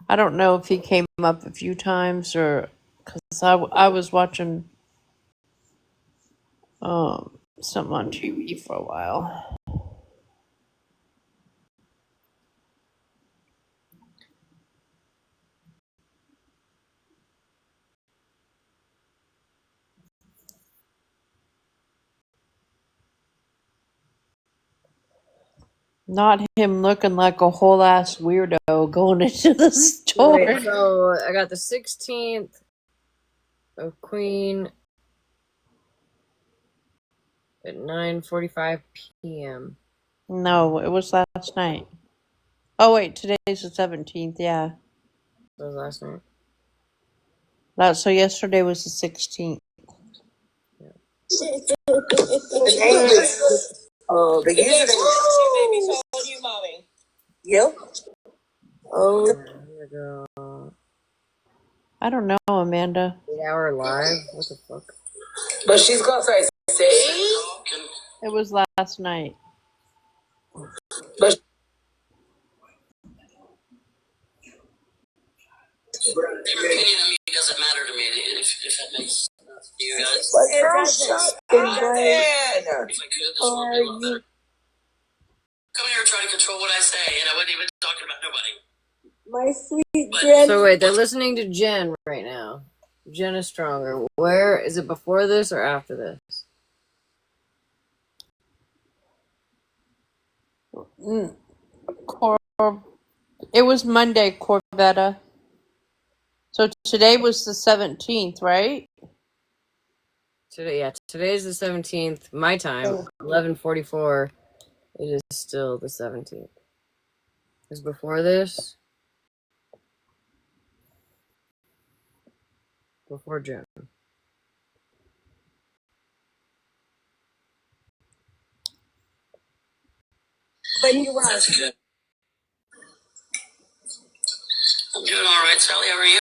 I don't know if he came up a few times or because I was watching something on TV for a while. Not him looking like a whole ass weirdo going into the store. Wait, so I got the 16th of Queen at 9:45 p.m. No, it was last night. Oh wait, today's the 17th. Yeah, That was last night. so yesterday was the 16th. The username is you, mommy. Yep. Oh. Here we go. I don't know, Amanda. 8-hour live? What the fuck? But she's got say. It was last night. But your opinion of me doesn't matter to me if that makes sense to you guys. If I could, this would be a lot better. Come here and try to control what I say, and I wasn't even talking about nobody. My sweet Jen. So wait, they're listening to Jen right now. Jen is stronger. Where is it, before this or after this? It was Monday, Corvetta. So today was the 17th, right? Today's the 17th. My time, 11:44. It is still the 17th. Is before this? Before Jen. But you're right. That's good. I'm doing all right, Sally. How are you?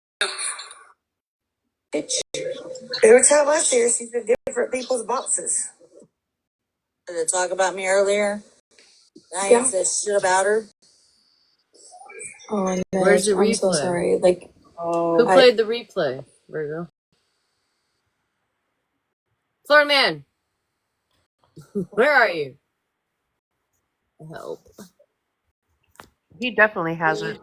Every time I see her, she's in different people's boxes. Did they talk about me earlier? I ain't said shit about her. Oh, no, where's the replay? I'm so sorry. Who played the replay? Virgo. Florida man. Where are you? Help. He definitely hasn't.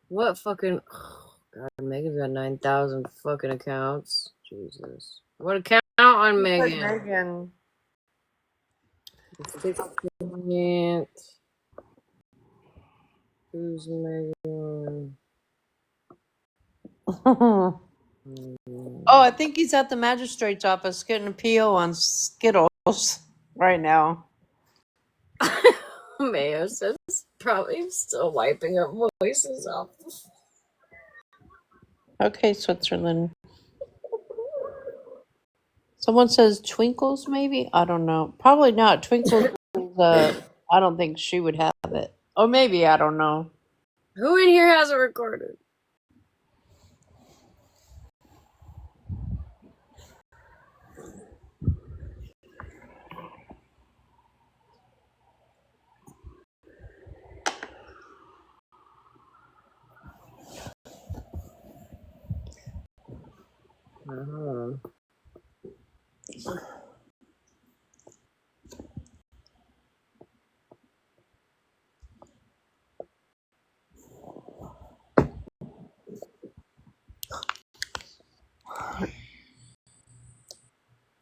What fucking... Oh, God, Megan's got 9,000 fucking accounts. Jesus. What account on Megan? Can't. Who's Megan? Oh, I think he's at the magistrate's office getting a PO on Skittles right now. Mayo says probably still wiping her voices off. Okay, Switzerland. Someone says Twinkles, maybe? I don't know. Probably not. Twinkles, I don't think she would have it. Or maybe, I don't know. Who in here has it recorded?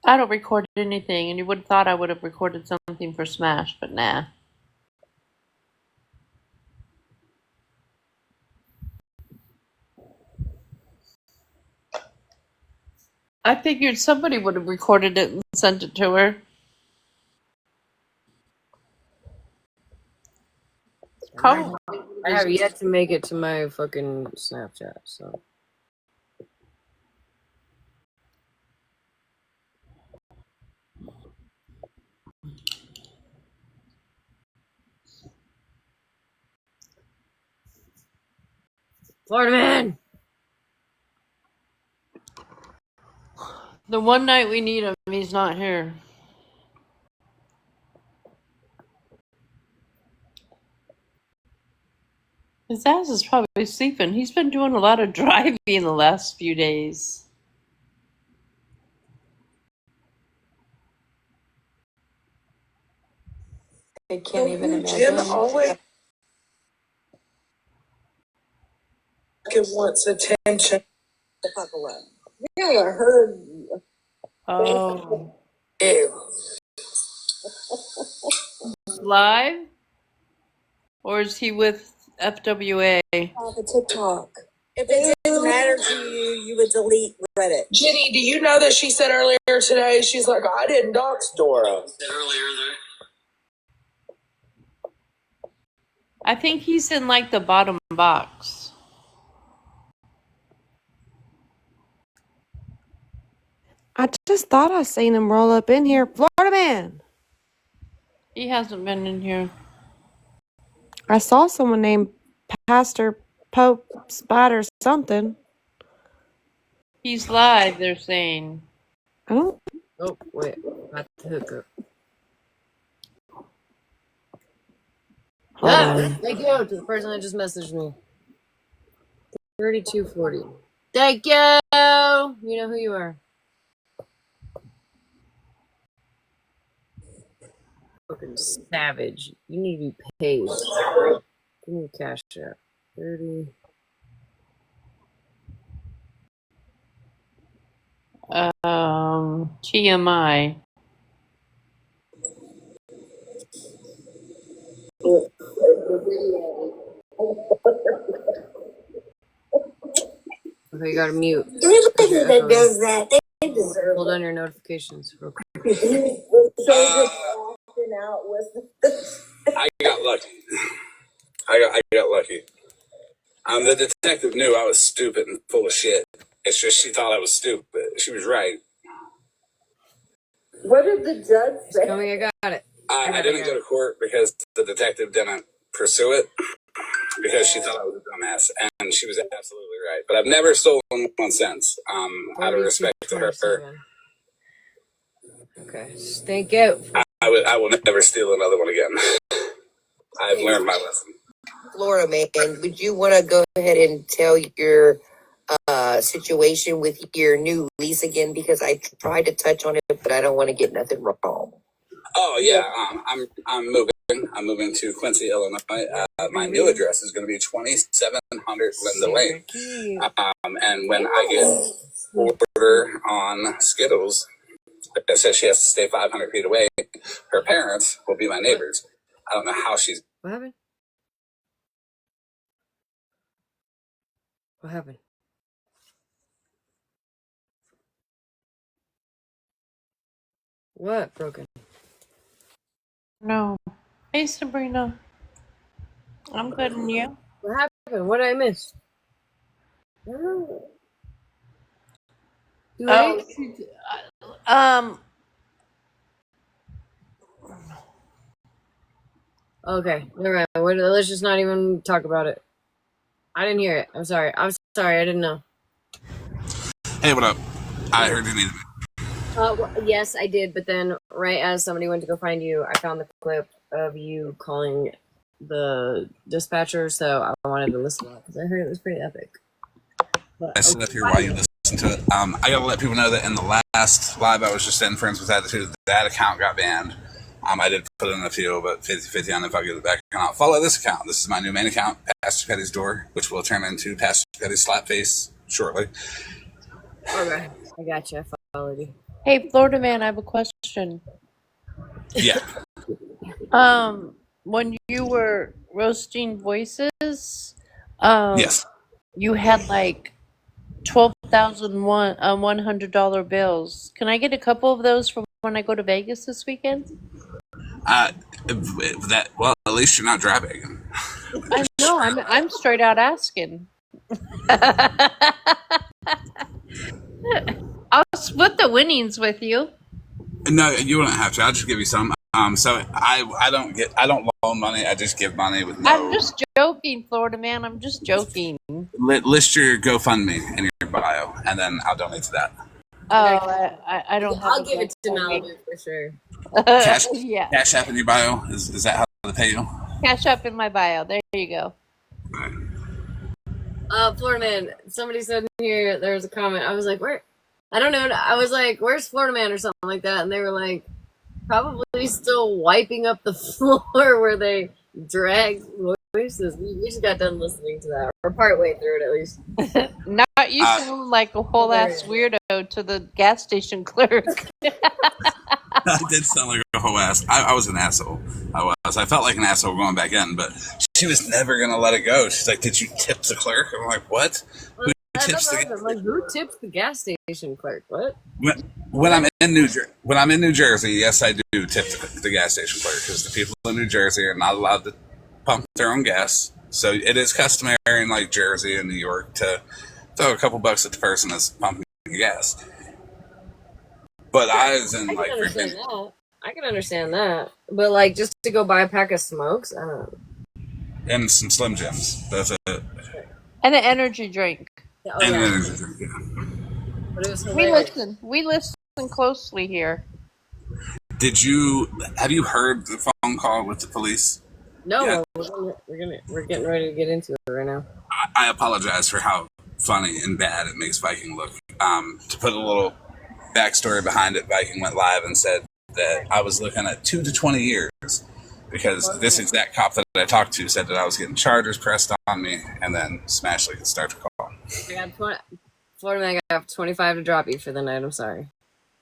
I don't record anything, and you would have thought I would have recorded something for Smash, but nah. I figured somebody would have recorded it and sent it to her. Probably. I have yet to make it to my fucking Snapchat, so. Florida man! The one night we need him, he's not here. His ass is probably sleeping. He's been doing a lot of driving the last few days. I can't even imagine. Jim always wants attention. The fuck away. Yeah, I heard. Oh. Ew. Live? Or is he with FWA? Off of TikTok. If it didn't matter to you, you would delete Reddit. Jenny, do you know that she said earlier today, she's like, I didn't dox Dora. I think he's in like the bottom box. I just thought I seen him roll up in here. Florida man! He hasn't been in here. I saw someone named Pastor Pope Spider something. He's live, they're saying. Oh. Oh, wait. Got the hookup. Hold on. Thank you to the person that just messaged me. 3240. Thank you! You know who you are. Fucking savage. You need to be paid. Give me a cash out. 30. TMI. Okay, you gotta mute. Anybody that does that, they deserve Hold on your notifications real quick. I got lucky. I got lucky. The detective knew I was stupid and full of shit. It's just she thought I was stupid. She was right. What did the judge say? Coming, I got it. I didn't go to court because the detective didn't pursue it because she thought I was a dumbass, and she was absolutely right. But I've never stolen one since. Out of respect to her. Okay, thank you. I will never steal another one again. I've learned my lesson. Florida man, would you want to go ahead and tell your situation with your new lease again? Because I tried to touch on it, but I don't want to get nothing wrong. Oh yeah, I'm moving. I'm moving to Quincy, Illinois. My new address is going to be 2700 Linda Lane. And when I get order on Skittles, It says she has to stay 500 feet away. Her parents will be my neighbors. I don't know how she's. What happened? What happened? What broken? No. Hey, Sabrina. I'm good, and you? What happened? What did I miss? Oh. Too late? Um, Okay, never mind. Let's just not even talk about it. I didn't hear it. I'm sorry. I didn't know. Hey, what up? I heard you needed me. Well, yes, I did. But then, right as somebody went to go find you, I found the clip of you calling the dispatcher. So I wanted to listen to it because I heard it was pretty epic. But, I sit up here while you listen to it. I gotta let people know that in the last live I was just in Friends with Attitude, that account got banned. I did put in a few, but 50-50 on if I get it back or not. Follow this account. This is my new main account, Pastor Petty's Door, which will turn into Pastor Petty's Slapface shortly. Okay, I got you. I followed you. hey, Florida man, I have a question. Yeah. When you were roasting voices, Yes. you had like 12,001 $100 bills. Can I get a couple of those for when I go to Vegas this weekend? Well, at least you're not dry begging. I know. I'm straight out asking. I'll split the winnings with you. No, you wouldn't have to. I'll just give you some. So I don't loan money. I just give money with no. I'm just joking, Florida man. I'm just joking. List your GoFundMe in your bio, and then I'll donate to that. Oh, I don't have. I'll give it to Malibu for sure. Yeah. Cash App in your bio. Is that how they pay you? Cash App in my bio. There you go. Florida man. Somebody said in here there was a comment. I was like, where? I don't know. I was like, where's Florida man or something like that, and they were like, probably still wiping up the floor where they drag voices. We just got done listening to that. We're partway through it at least. Not you sound like a whole ass weirdo to the gas station clerk. I did sound like a whole ass. I was an asshole. I felt like an asshole going back in, but she was never gonna let it go. She's like, "Did you tip the clerk?" I'm like, "What? Who tips the gas station clerk? What? When I'm in New Jersey, yes, I do tip the gas station clerk because the people in New Jersey are not allowed to pump their own gas. So it is customary in like Jersey and New York to throw a couple bucks at the person that's pumping gas. But I was in like freaking. I can understand that, but like just to go buy a pack of smokes, I don't know. And some Slim Jims. That's it. And an energy drink. Oh, yeah. An energy drink, yeah. But it was hilarious. We listen closely here. Have you heard the phone call with the police? No, yeah. we're getting ready to get into it right now. I apologize for how funny and bad it makes Viking look. To put a little backstory behind it, Viking went live and said that I was looking at 2 to 20 years because this exact cop that I talked to said that I was getting charges pressed on me, and then Smashleigh could start to call. Florida man, I got 25 to drop you for the night. I'm sorry.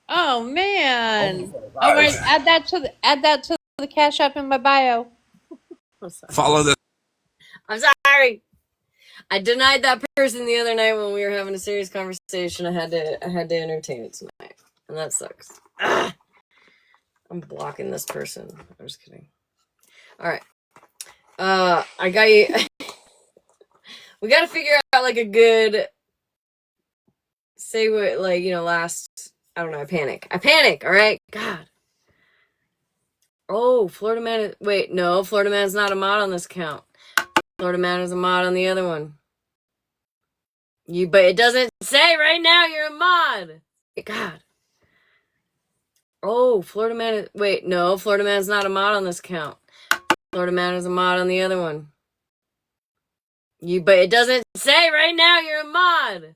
Oh man! All right, add that to the Cash App in my bio. Follow this. I'm sorry. I denied that person the other night when we were having a serious conversation. I had to entertain it tonight, and that sucks. I'm blocking this person. I'm just kidding. All right. I got you. We got to figure out like a good say what last. I don't know. I panic. All right. God. Oh, Florida man. Wait, no. Florida man's not a mod on this account. Florida man is a mod on the other one. But it doesn't say right now you're a mod. God. Oh, Florida man. Wait, no. Florida man's not a mod on this account. Florida man is a mod on the other one. But it doesn't say right now you're a mod.